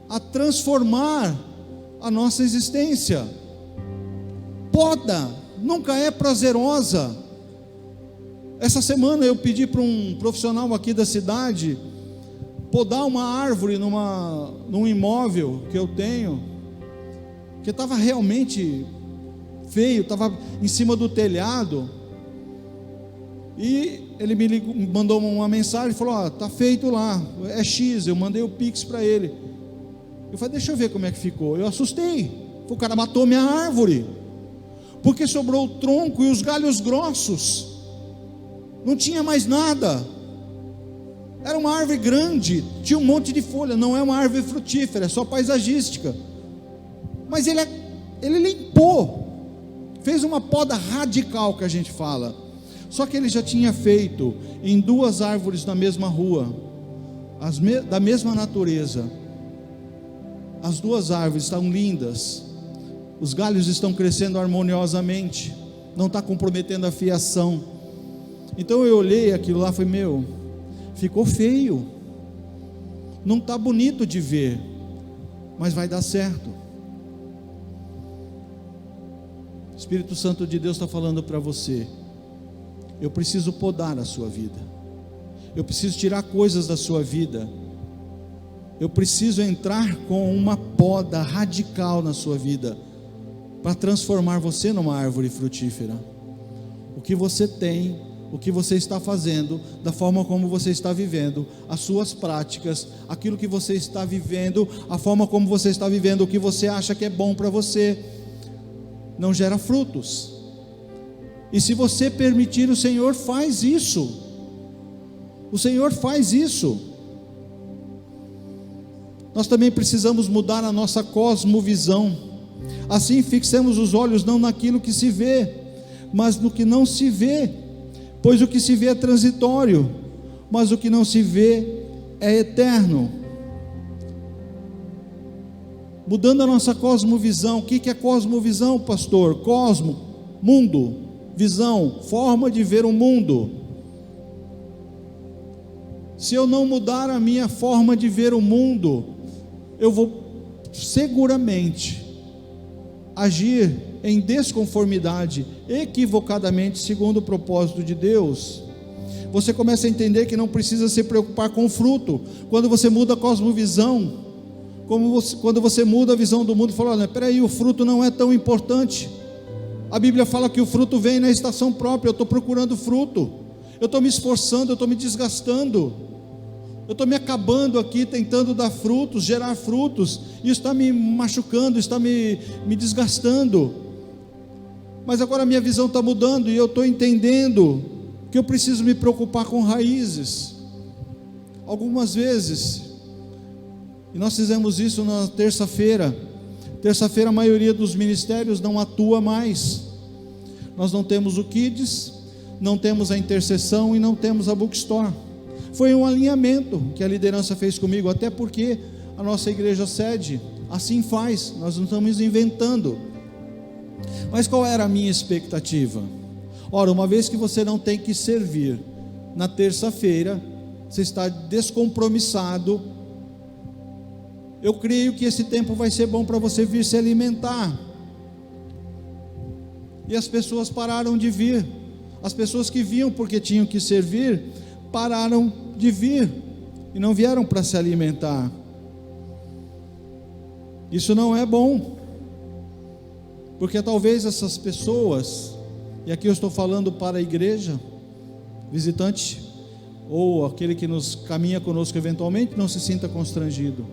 a transformar a nossa existência. Poda nunca é prazerosa. Essa semana eu pedi para um profissional aqui da cidade podar uma árvore num imóvel que eu tenho, que estava realmente feio, estava em cima do telhado, e ele me mandou uma mensagem, falou, está feito lá, é X, eu mandei o Pix para ele. Eu falei, deixa eu ver como é que ficou. Eu assustei, o cara matou minha árvore, porque sobrou o tronco e os galhos grossos, não tinha mais nada. Era uma árvore grande, tinha um monte de folha, não é uma árvore frutífera, é só paisagística. Mas ele limpou, fez uma poda radical, que a gente fala. Só que ele já tinha feito em 2 árvores na mesma rua, da mesma natureza. As duas árvores estão lindas, os galhos estão crescendo harmoniosamente, não está comprometendo a fiação. Então eu olhei aquilo lá e falei: ficou feio, não está bonito de ver, mas vai dar certo. O Espírito Santo de Deus está falando para você: eu preciso podar a sua vida, eu preciso tirar coisas da sua vida, eu preciso entrar com uma poda radical na sua vida, para transformar você numa árvore frutífera. O que você tem, o que você está fazendo, da forma como você está vivendo, as suas práticas, aquilo que você está vivendo, a forma como você está vivendo, o que você acha que é bom para você, não gera frutos. E se você permitir, o Senhor faz isso. O Senhor faz isso. Nós também precisamos mudar a nossa cosmovisão. Assim fixemos os olhos não naquilo que se vê, mas no que não se vê, pois o que se vê é transitório, mas o que não se vê é eterno. Mudando a nossa cosmovisão. O que é cosmovisão, pastor? Cosmo, mundo, visão, forma de ver o mundo. Se eu não mudar a minha forma de ver o mundo, eu vou seguramente agir em desconformidade, equivocadamente, segundo o propósito de Deus. Você começa a entender que não precisa se preocupar com o fruto, quando você muda a cosmovisão, quando você muda a visão do mundo, fala: olha, peraí, o fruto não é tão importante. A Bíblia fala que o fruto vem na estação própria. Eu estou procurando fruto, eu estou me esforçando, eu estou me desgastando, eu estou me acabando aqui, tentando dar frutos, gerar frutos, e isso está me machucando, está me desgastando. Mas agora a minha visão está mudando, e eu estou entendendo que eu preciso me preocupar com raízes. Algumas vezes, e nós fizemos isso na terça-feira. A maioria dos ministérios não atua mais. Nós não temos o Kids, não temos a intercessão e não temos a Bookstore. Foi um alinhamento que a liderança fez comigo, até porque a nossa igreja sede assim faz, nós não estamos inventando. Mas qual era a minha expectativa? Ora, uma vez que você não tem que servir na terça-feira, você está descompromissado, eu creio que esse tempo vai ser bom para você vir se alimentar. E as pessoas pararam de vir. As pessoas que vinham porque tinham que servir, pararam de vir e não vieram para se alimentar. Isso não é bom, porque talvez essas pessoas, e aqui eu estou falando para a igreja, visitante, ou aquele que nos caminha conosco eventualmente, não se sinta constrangido.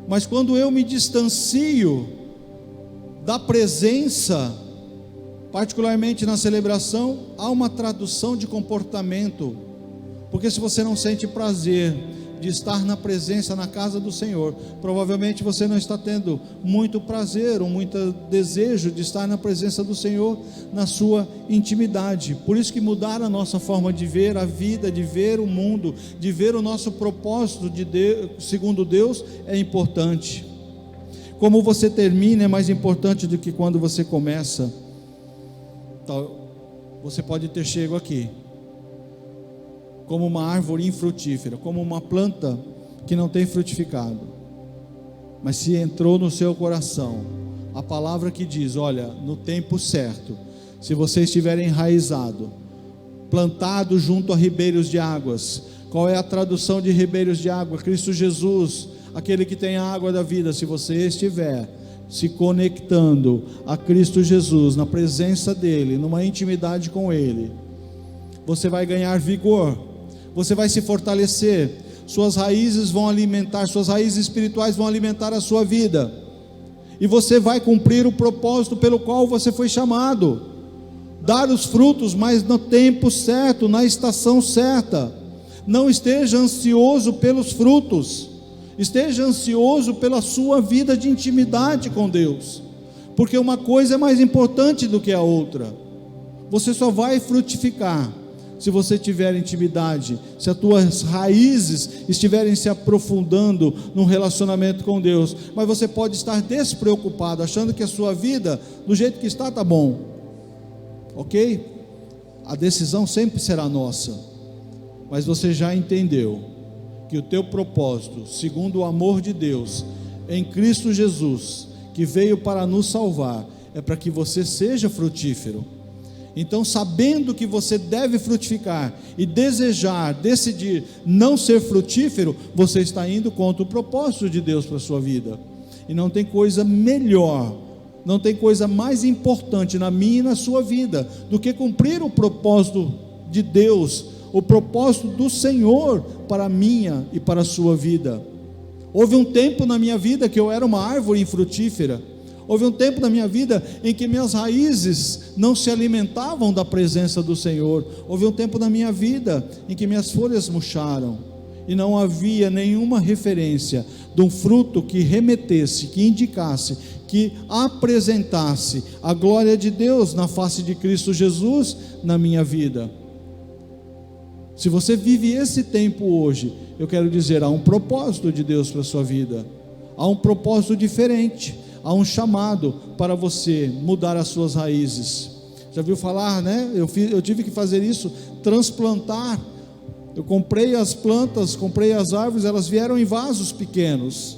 Mas quando eu me distancio da presença, particularmente na celebração, há uma tradução de comportamento. Porque se você não sente prazer de estar na presença, na casa do Senhor, provavelmente você não está tendo muito prazer ou muito desejo de estar na presença do Senhor, na sua intimidade. Por isso que mudar a nossa forma de ver a vida, de ver o mundo, de ver o nosso propósito de Deus, segundo Deus, é importante. Como você termina é mais importante do que quando você começa. Você pode ter chego aqui como uma árvore infrutífera, como uma planta que não tem frutificado, mas se entrou no seu coração a palavra que diz: olha, no tempo certo, se você estiver enraizado, plantado junto a ribeiros de águas. Qual é a tradução de ribeiros de água? Cristo Jesus, aquele que tem a água da vida. Se você estiver se conectando a Cristo Jesus, na presença dele, numa intimidade com ele, você vai ganhar vigor, você vai se fortalecer, suas raízes vão alimentar, suas raízes espirituais vão alimentar a sua vida, e você vai cumprir o propósito pelo qual você foi chamado, dar os frutos, mas no tempo certo, na estação certa. Não esteja ansioso pelos frutos, esteja ansioso pela sua vida de intimidade com Deus, porque uma coisa é mais importante do que a outra. Você só vai frutificar se você tiver intimidade, se as tuas raízes estiverem se aprofundando num relacionamento com Deus. Mas você pode estar despreocupado, achando que a sua vida, do jeito que está bom, ok? A decisão sempre será nossa, mas você já entendeu que o teu propósito, segundo o amor de Deus, em Cristo Jesus, que veio para nos salvar, é para que você seja frutífero. Então, sabendo que você deve frutificar e desejar, decidir não ser frutífero, você está indo contra o propósito de Deus para a sua vida. E não tem coisa melhor, não tem coisa mais importante na minha e na sua vida do que cumprir o propósito de Deus, o propósito do Senhor para a minha e para a sua vida. Houve um tempo na minha vida que eu era uma árvore infrutífera. Houve um tempo na minha vida em que minhas raízes não se alimentavam da presença do Senhor. Houve um tempo na minha vida em que minhas folhas murcharam e não havia nenhuma referência de um fruto que remetesse, que indicasse, que apresentasse a glória de Deus na face de Cristo Jesus na minha vida. Se você vive esse tempo hoje, eu quero dizer, há um propósito de Deus para a sua vida, há um propósito diferente. Há um chamado para você mudar as suas raízes. Já viu falar, né? Eu tive que fazer isso, transplantar. Eu comprei as plantas, comprei as árvores, elas vieram em vasos pequenos.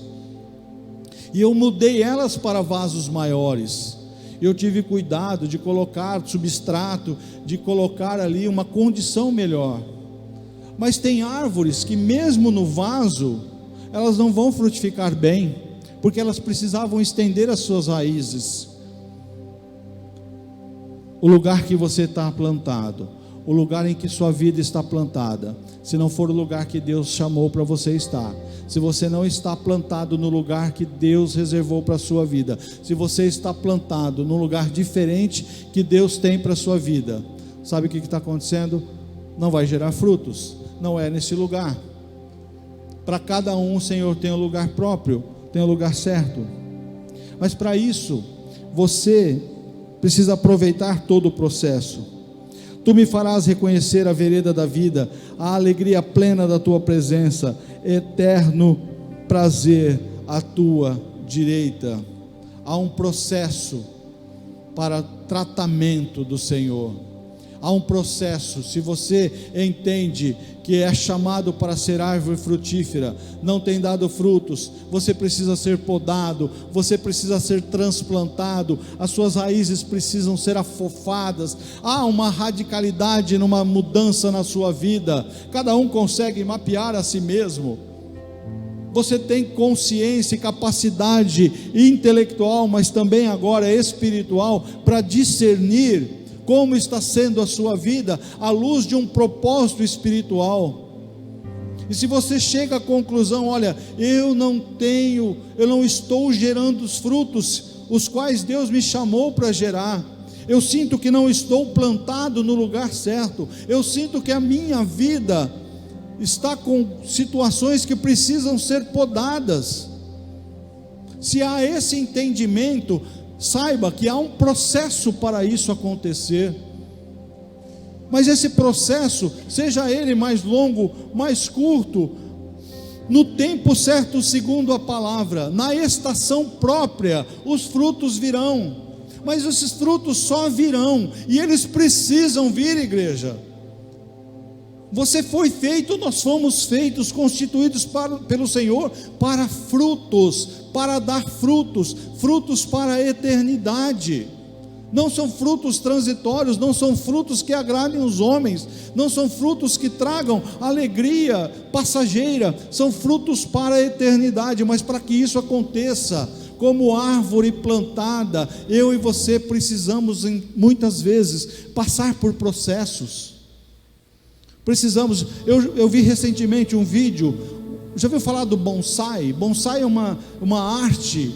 E eu mudei elas para vasos maiores. Eu tive cuidado de colocar substrato, de colocar ali uma condição melhor. Mas tem árvores que mesmo no vaso, elas não vão frutificar bem, porque elas precisavam estender as suas raízes. O lugar que você está plantado, o lugar em que sua vida está plantada, se não for o lugar que Deus chamou para você estar, se você não está plantado no lugar que Deus reservou para a sua vida, se você está plantado num lugar diferente que Deus tem para a sua vida, sabe o que está acontecendo? Não vai gerar frutos, não é nesse lugar. Para cada um o Senhor tem um lugar próprio, tem o lugar certo, mas para isso, você precisa aproveitar todo o processo. Tu me farás reconhecer a vereda da vida, a alegria plena da tua presença, eterno prazer à tua direita. Há um processo para tratamento do Senhor. Há um processo. Se você entende que é chamado para ser árvore frutífera, não tem dado frutos, você precisa ser podado, você precisa ser transplantado, as suas raízes precisam ser afofadas. Há uma radicalidade numa mudança na sua vida. Cada um consegue mapear a si mesmo. Você tem consciência e capacidade intelectual, mas também agora espiritual, para discernir como está sendo a sua vida à luz de um propósito espiritual. E se você chega à conclusão, olha, eu não estou gerando os frutos os quais Deus me chamou para gerar, eu sinto que não estou plantado no lugar certo, eu sinto que a minha vida está com situações que precisam ser podadas. Se há esse entendimento, saiba que há um processo para isso acontecer. Mas esse processo, seja ele mais longo, mais curto, no tempo certo, segundo a palavra, na estação própria, os frutos virão. Mas esses frutos só virão, e eles precisam vir, igreja. Você foi feito, nós fomos feitos, constituídos pelo Senhor para frutos, para dar frutos, frutos para a eternidade. Não são frutos transitórios, não são frutos que agradem os homens, não são frutos que tragam alegria passageira, são frutos para a eternidade. Mas para que isso aconteça, como árvore plantada, eu e você precisamos muitas vezes passar por processos. Precisamos, eu vi recentemente um vídeo, já ouviu falar do bonsai? Bonsai é uma arte,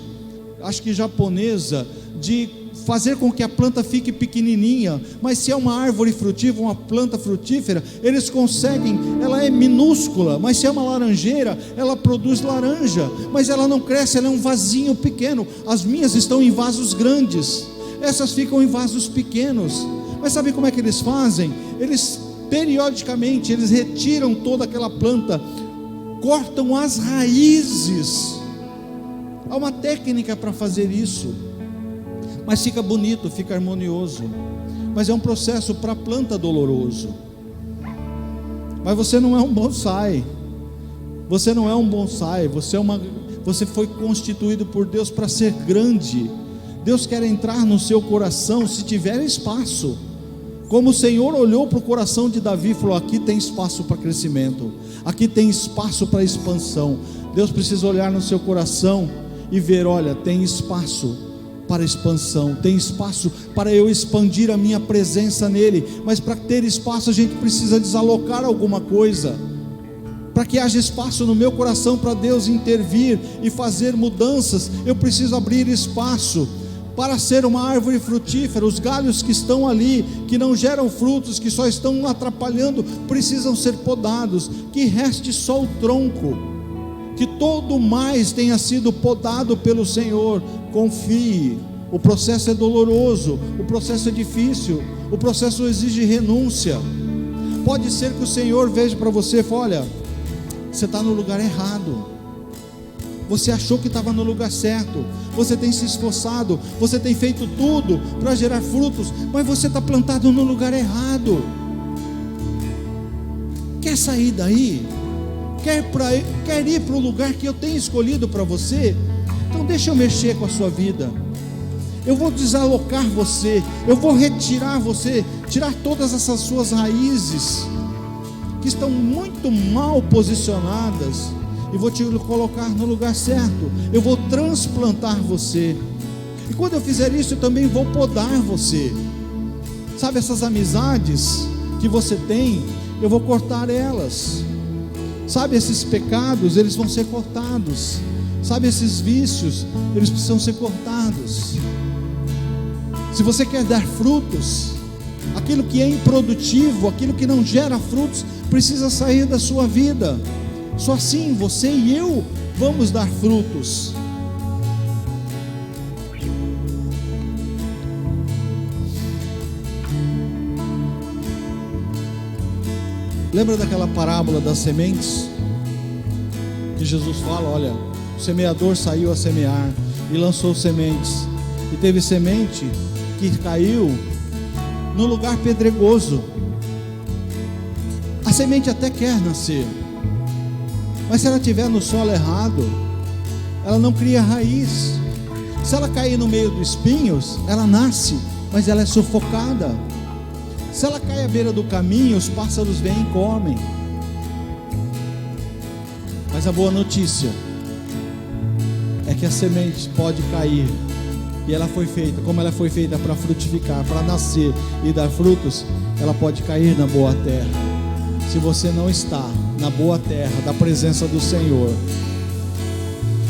acho que japonesa, de fazer com que a planta fique pequenininha, mas se é uma árvore frutífera, uma planta frutífera, eles conseguem, ela é minúscula, mas se é uma laranjeira, ela produz laranja, mas ela não cresce, ela é um vasinho pequeno. As minhas estão em vasos grandes, essas ficam em vasos pequenos. Mas sabe como é que eles fazem? Eles periodicamente eles retiram toda aquela planta, cortam as raízes. Há uma técnica para fazer isso, mas fica bonito, fica harmonioso. Mas é um processo para a planta doloroso. Mas você não é um bonsai. Você não é um bonsai. Você foi constituído por Deus para ser grande. Deus quer entrar no seu coração se tiver espaço. Como o Senhor olhou para o coração de Davi e falou: aqui tem espaço para crescimento, aqui tem espaço para expansão. Deus precisa olhar no seu coração e ver: olha, tem espaço para expansão, tem espaço para eu expandir a minha presença nele. Mas para ter espaço a gente precisa desalocar alguma coisa, para que haja espaço no meu coração para Deus intervir e fazer mudanças. Eu preciso abrir espaço para ser uma árvore frutífera. Os galhos que estão ali, que não geram frutos, que só estão atrapalhando, precisam ser podados, que reste só o tronco, que todo mais tenha sido podado pelo Senhor. Confie. O processo é doloroso, o processo é difícil, o processo exige renúncia. Pode ser que o Senhor veja para você e fale: olha, você está no lugar errado. Você achou que estava no lugar certo, você tem se esforçado, você tem feito tudo para gerar frutos, mas você está plantado no lugar errado. Quer sair daí? Quer ir para o lugar que eu tenho escolhido para você? Então deixa eu mexer com a sua vida. Eu vou desalocar você, eu vou retirar você, tirar todas essas suas raízes que estão muito mal posicionadas, e vou te colocar no lugar certo. Eu vou transplantar você, e quando eu fizer isso eu também vou podar você. Sabe, essas amizades que você tem, eu vou cortar elas. Sabe, esses pecados, eles vão ser cortados. Sabe, esses vícios, eles precisam ser cortados. Se você quer dar frutos, aquilo que é improdutivo, aquilo que não gera frutos, precisa sair da sua vida. Só assim você e eu vamos dar frutos. Lembra daquela parábola das sementes? Que Jesus fala: olha, o semeador saiu a semear e lançou sementes, e teve semente que caiu no lugar pedregoso. A semente até quer nascer, mas se ela estiver no solo errado, ela não cria raiz. Se ela cair no meio dos espinhos, ela nasce, mas ela é sufocada. Se ela cai à beira do caminho, os pássaros vêm e comem. Mas a boa notícia é que a semente pode cair, e ela foi feita, como ela foi feita para frutificar, para nascer e dar frutos, ela pode cair na boa terra. Se você não está na boa terra da presença do Senhor,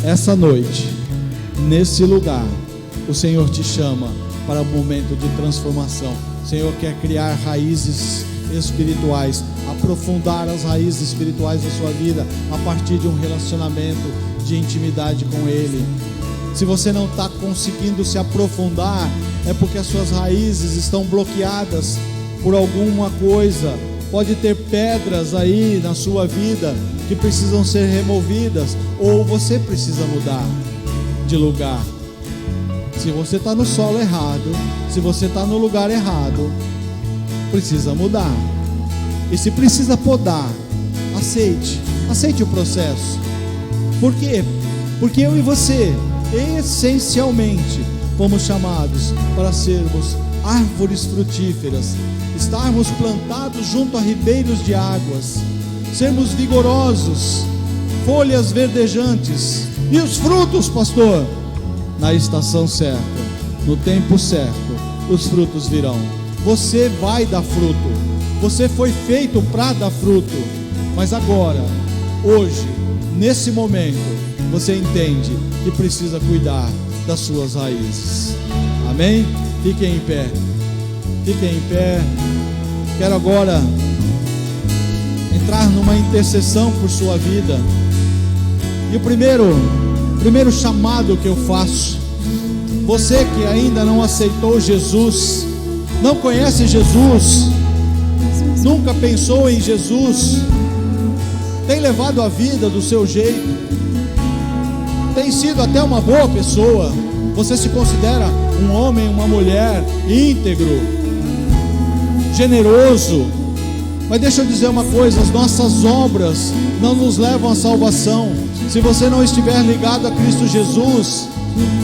essa noite, nesse lugar, o Senhor te chama para um momento de transformação. O Senhor quer criar raízes espirituais, aprofundar as raízes espirituais da sua vida a partir de um relacionamento de intimidade com Ele. Se você não está conseguindo se aprofundar, é porque as suas raízes estão bloqueadas por alguma coisa. Pode ter pedras aí na sua vida que precisam ser removidas, ou você precisa mudar de lugar. Se você está no solo errado, se você está no lugar errado, precisa mudar. E se precisa podar, aceite o processo. Por quê? Porque eu e você, essencialmente, fomos chamados para sermos árvores frutíferas, estarmos plantados junto a ribeiros de águas, sermos vigorosos, folhas verdejantes. E os frutos, pastor? Na estação certa, no tempo certo, os frutos virão. Você vai dar fruto, você foi feito para dar fruto. Mas agora, hoje, nesse momento, você entende que precisa cuidar das suas raízes. Amém? Fiquem em pé. Fiquem em pé. Quero agora entrar numa intercessão por sua vida. E o primeiro chamado que eu faço: você que ainda não aceitou Jesus, não conhece Jesus, nunca pensou em Jesus, tem levado a vida do seu jeito, tem sido até uma boa pessoa, você se considera um homem, uma mulher íntegro, generoso, mas deixa eu dizer uma coisa: as nossas obras não nos levam à salvação. Se você não estiver ligado a Cristo Jesus,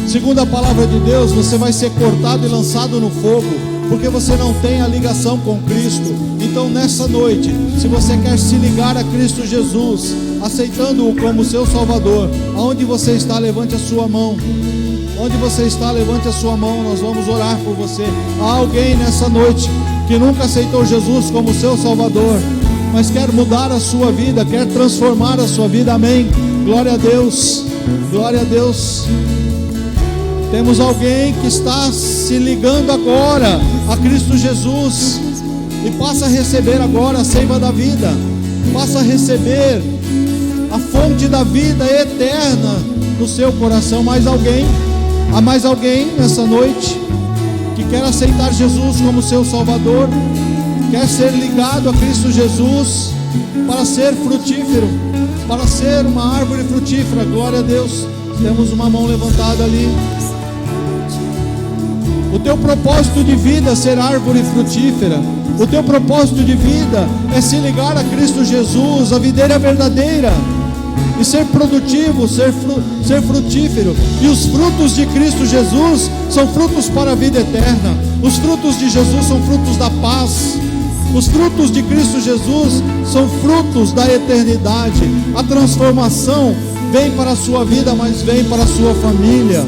segundo a palavra de Deus, você vai ser cortado e lançado no fogo, porque você não tem a ligação com Cristo. Então nessa noite, se você quer se ligar a Cristo Jesus, aceitando-o como seu Salvador, aonde você está, levante a sua mão. Onde você está, levante a sua mão, nós vamos orar por você. Há alguém nessa noite que nunca aceitou Jesus como seu Salvador, mas quer mudar a sua vida, quer transformar a sua vida. Amém. Glória a Deus. Glória a Deus. Temos alguém que está se ligando agora a Cristo Jesus e passa a receber agora a seiva da vida, passa a receber a fonte da vida eterna no seu coração. Mais alguém? Há mais alguém nessa noite que quer aceitar Jesus como seu Salvador, quer ser ligado a Cristo Jesus para ser frutífero, para ser uma árvore frutífera? Glória a Deus. Temos uma mão levantada ali. O teu propósito de vida é ser árvore frutífera. O teu propósito de vida é se ligar a Cristo Jesus, a videira verdadeira, e ser produtivo, ser frutífero. E os frutos de Cristo Jesus são frutos para a vida eterna. Os frutos de Jesus são frutos da paz. Os frutos de Cristo Jesus são frutos da eternidade. A transformação vem para a sua vida, mas vem para a sua família.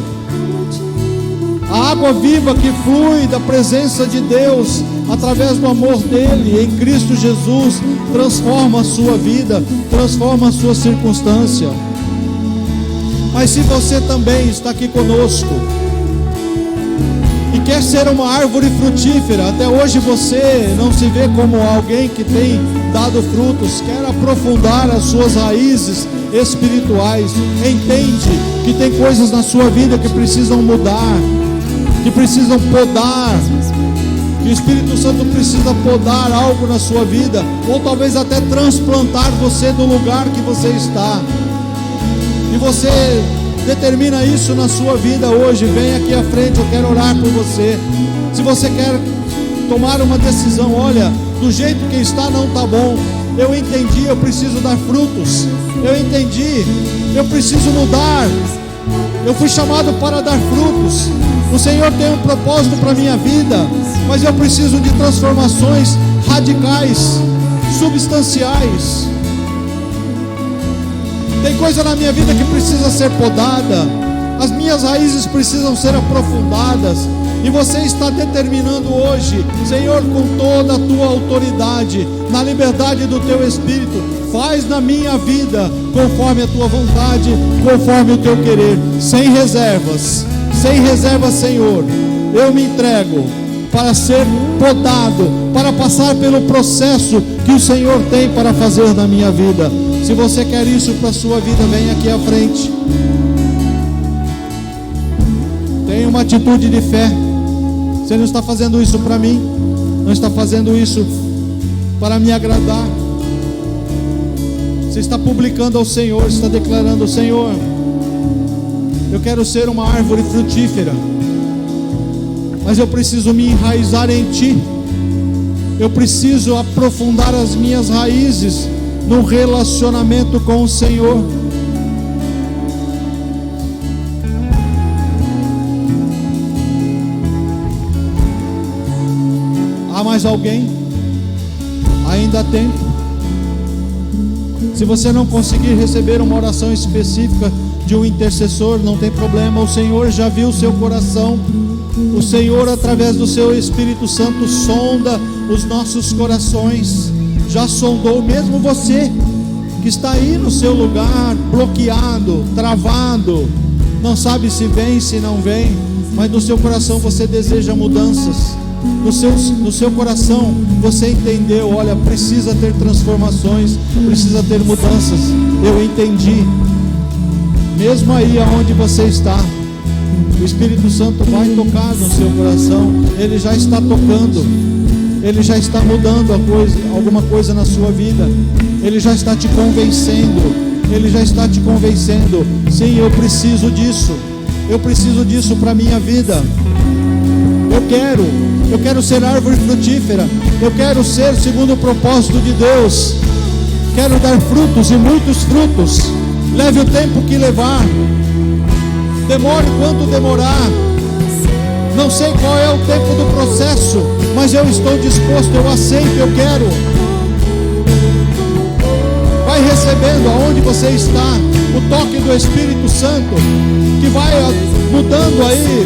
A água viva que flui da presença de Deus, através do amor dele em Cristo Jesus, transforma a sua vida, transforma a sua circunstância. Mas se você também está aqui conosco e quer ser uma árvore frutífera, até hoje você não se vê como alguém que tem dado frutos, quer aprofundar as suas raízes espirituais, entende que tem coisas na sua vida que precisam mudar, que precisam podar, que o Espírito Santo precisa podar algo na sua vida, ou talvez até transplantar você do lugar que você está, e você determina isso na sua vida hoje. Vem aqui à frente, eu quero orar por você. Se você quer tomar uma decisão, olha, do jeito que está não está bom, eu entendi, eu preciso dar frutos, eu entendi, eu preciso mudar, eu fui chamado para dar frutos. O Senhor tem um propósito para a minha vida, mas eu preciso de transformações radicais, substanciais. Tem coisa na minha vida que precisa ser podada, as minhas raízes precisam ser aprofundadas, e você está determinando hoje, Senhor, com toda a tua autoridade, na liberdade do teu Espírito, faz na minha vida conforme a tua vontade, conforme o teu querer, sem reservas, Senhor. Eu me entrego para ser podado, para passar pelo processo que o Senhor tem para fazer na minha vida. Se você quer isso para a sua vida, vem aqui à frente. Tenha uma atitude de fé. Você não está fazendo isso para mim, não está fazendo isso para me agradar. Você está publicando ao Senhor, está declarando: Senhor, eu quero ser uma árvore frutífera, mas eu preciso me enraizar em Ti. Eu preciso aprofundar as minhas raízes no relacionamento com o Senhor. Há mais alguém? Ainda há tempo. Se você não conseguir receber uma oração específica de um intercessor, não tem problema. O Senhor já viu o seu coração. O Senhor, através do seu Espírito Santo, sonda os nossos corações. Já sondou mesmo você que está aí no seu lugar, bloqueado, travado, não sabe se vem, se não vem, mas no seu coração você deseja mudanças. No seu coração você entendeu: olha, precisa ter transformações, precisa ter mudanças. Eu entendi. Mesmo aí aonde você está, o Espírito Santo vai tocar no seu coração. Ele já está tocando. Ele já está mudando alguma coisa na sua vida. Ele já está te convencendo. Ele já está te convencendo. Sim, eu preciso disso. Eu preciso disso para a minha vida. Eu quero ser árvore frutífera. Eu quero ser segundo o propósito de Deus. Quero dar frutos e muitos frutos. Leve o tempo que levar. Demore quanto demorar. Não sei qual é o tempo do processo, mas eu estou disposto, eu aceito, eu quero. Vai recebendo aonde você está o toque do Espírito Santo, que vai mudando aí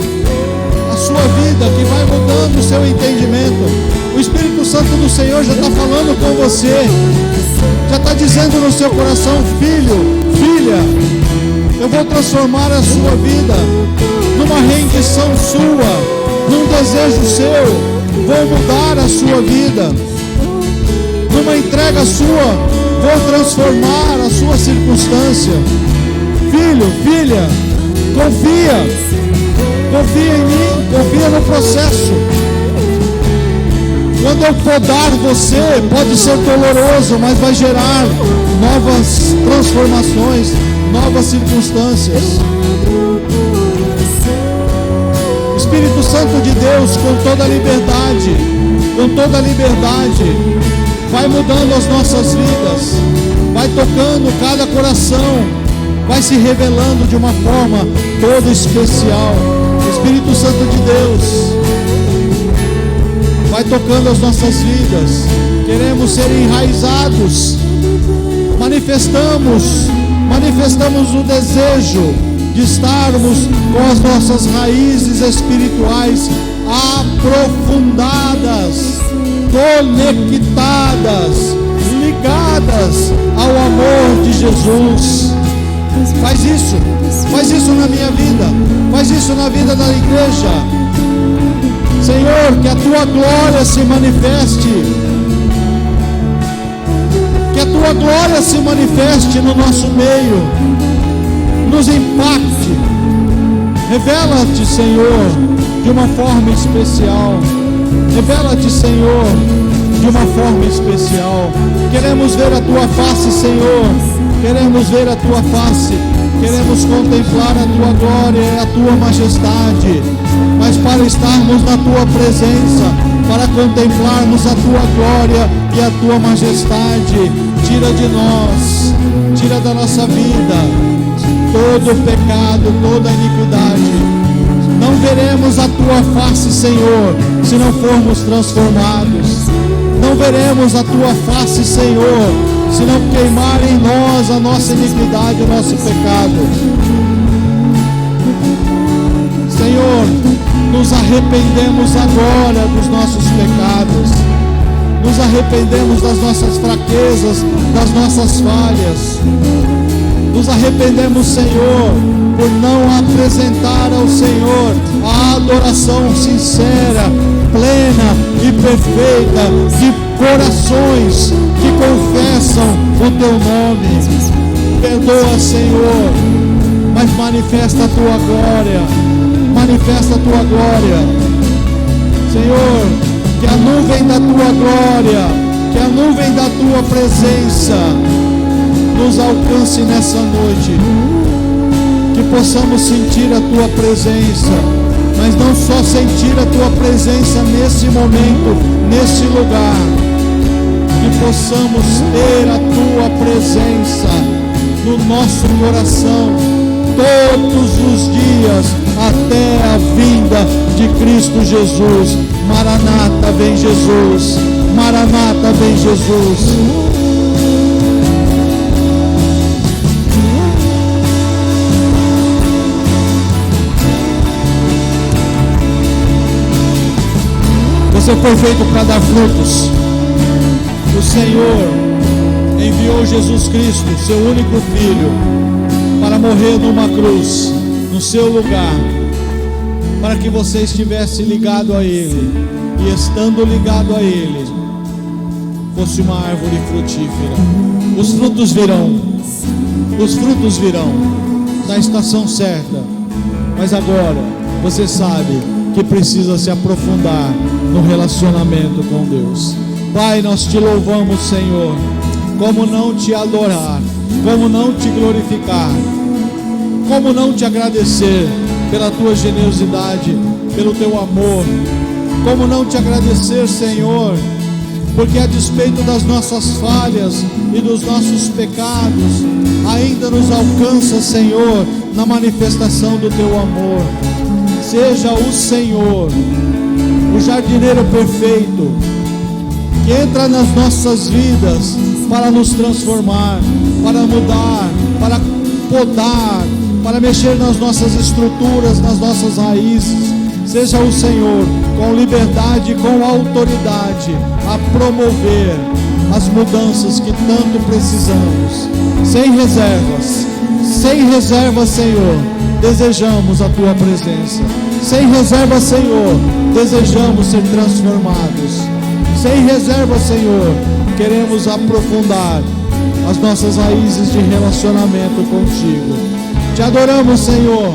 a sua vida, que vai mudando o seu entendimento. O Espírito Santo do Senhor já está falando com você, já está dizendo no seu coração: filho, filha, eu vou transformar a sua vida numa rendição sua, num desejo seu. Vou mudar a sua vida, numa entrega sua. Vou transformar a sua circunstância. Filho, filha, confia em mim, confia no processo. Quando eu podar você, pode ser doloroso, mas vai gerar novas transformações, novas circunstâncias. Espírito Santo de Deus, com toda a liberdade, vai mudando as nossas vidas, vai tocando cada coração, vai se revelando de uma forma toda especial. Espírito Santo de Deus, vai tocando as nossas vidas. Queremos ser enraizados. Manifestamos o desejo de estarmos com as nossas raízes espirituais aprofundadas, conectadas, ligadas ao amor de Jesus. Faz isso na minha vida, faz isso na vida da igreja. Senhor, que a tua glória se manifeste, que a tua glória se manifeste no nosso meio, nos impacte. Revela-te, Senhor, de uma forma especial. Revela-te, Senhor, de uma forma especial. Queremos ver a tua face, Senhor. Queremos ver a tua face. Queremos contemplar a tua glória e a tua majestade. Mas para estarmos na tua presença, para contemplarmos a tua glória e a tua majestade, tira de nós, tira da nossa vida todo o pecado, toda a iniquidade. Não veremos a tua face, Senhor, se não formos transformados. Não veremos a tua face, Senhor, se não queimar em nós a nossa iniquidade, o nosso pecado. Senhor, nos arrependemos agora dos nossos pecados. Nos arrependemos das nossas fraquezas, das nossas falhas. Nos arrependemos, Senhor, por não apresentar ao Senhor a adoração sincera, plena e perfeita de corações que confessam o teu nome. Perdoa, Senhor, mas manifesta a tua glória. Manifesta a tua glória. Senhor, que a nuvem da tua glória, que a nuvem da tua presença nos alcance nessa noite. Que possamos sentir a tua presença, mas não só sentir a tua presença nesse momento, nesse lugar. Que possamos ter a tua presença no nosso coração todos os dias até a vinda de Cristo Jesus. Maranata, vem Jesus. Maranata, vem Jesus. Você foi feito para dar frutos. O Senhor enviou Jesus Cristo, seu único Filho, para morrer numa cruz, no seu lugar, para que você estivesse ligado a Ele, e estando ligado a Ele, fosse uma árvore frutífera. Os frutos virão na estação certa, mas agora você sabe que precisa se aprofundar no relacionamento com Deus. Pai, nós te louvamos, Senhor. Como não te adorar, como não te glorificar, como não te agradecer pela tua generosidade, pelo teu amor, como não te agradecer, Senhor, porque a despeito das nossas falhas e dos nossos pecados, ainda nos alcança, Senhor, na manifestação do teu amor. Seja o Senhor, o jardineiro perfeito, que entra nas nossas vidas para nos transformar, para mudar, para podar, para mexer nas nossas estruturas, nas nossas raízes. Seja o Senhor, com liberdade e com autoridade, a promover as mudanças que tanto precisamos. Sem reservas, Senhor, desejamos a tua presença. Sem reserva, Senhor, desejamos ser transformados. Sem reserva, Senhor, queremos aprofundar as nossas raízes de relacionamento contigo. Te adoramos, Senhor,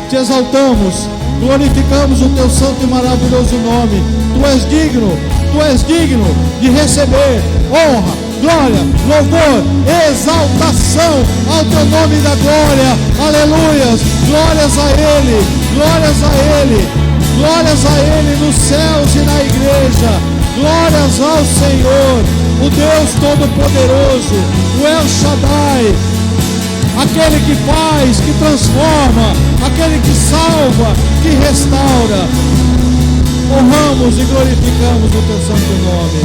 te exaltamos, glorificamos o teu santo e maravilhoso nome. Tu és digno de receber honra, glória, louvor, exaltação ao teu nome da glória. Aleluias, glórias a Ele, glórias a Ele, glórias a Ele nos céus e na igreja. Glórias ao Senhor, o Deus Todo-Poderoso, o El Shaddai, aquele que faz, que transforma, aquele que salva, que restaura. Honramos e glorificamos o teu santo nome.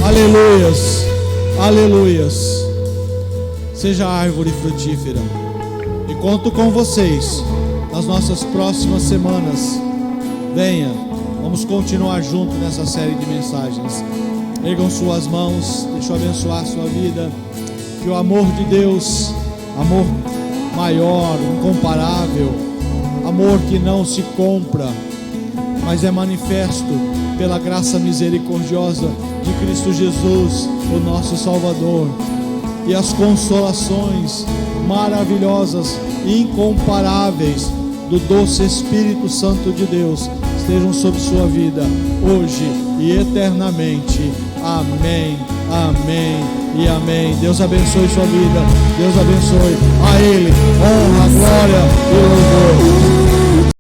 Aleluias, aleluias. Seja a árvore frutífera. E conto com vocês nas nossas próximas semanas. Venha, vamos continuar junto nessa série de mensagens. Ergam suas mãos, deixa eu abençoar a sua vida. Que o amor de Deus, amor maior, incomparável, amor que não se compra, mas é manifesto pela graça misericordiosa de Cristo Jesus, o nosso Salvador, e as consolações maravilhosas e incomparáveis do doce Espírito Santo de Deus estejam sobre sua vida, hoje e eternamente. Amém, amém e amém. Deus abençoe sua vida, Deus abençoe. A Ele honra, glória e louvor.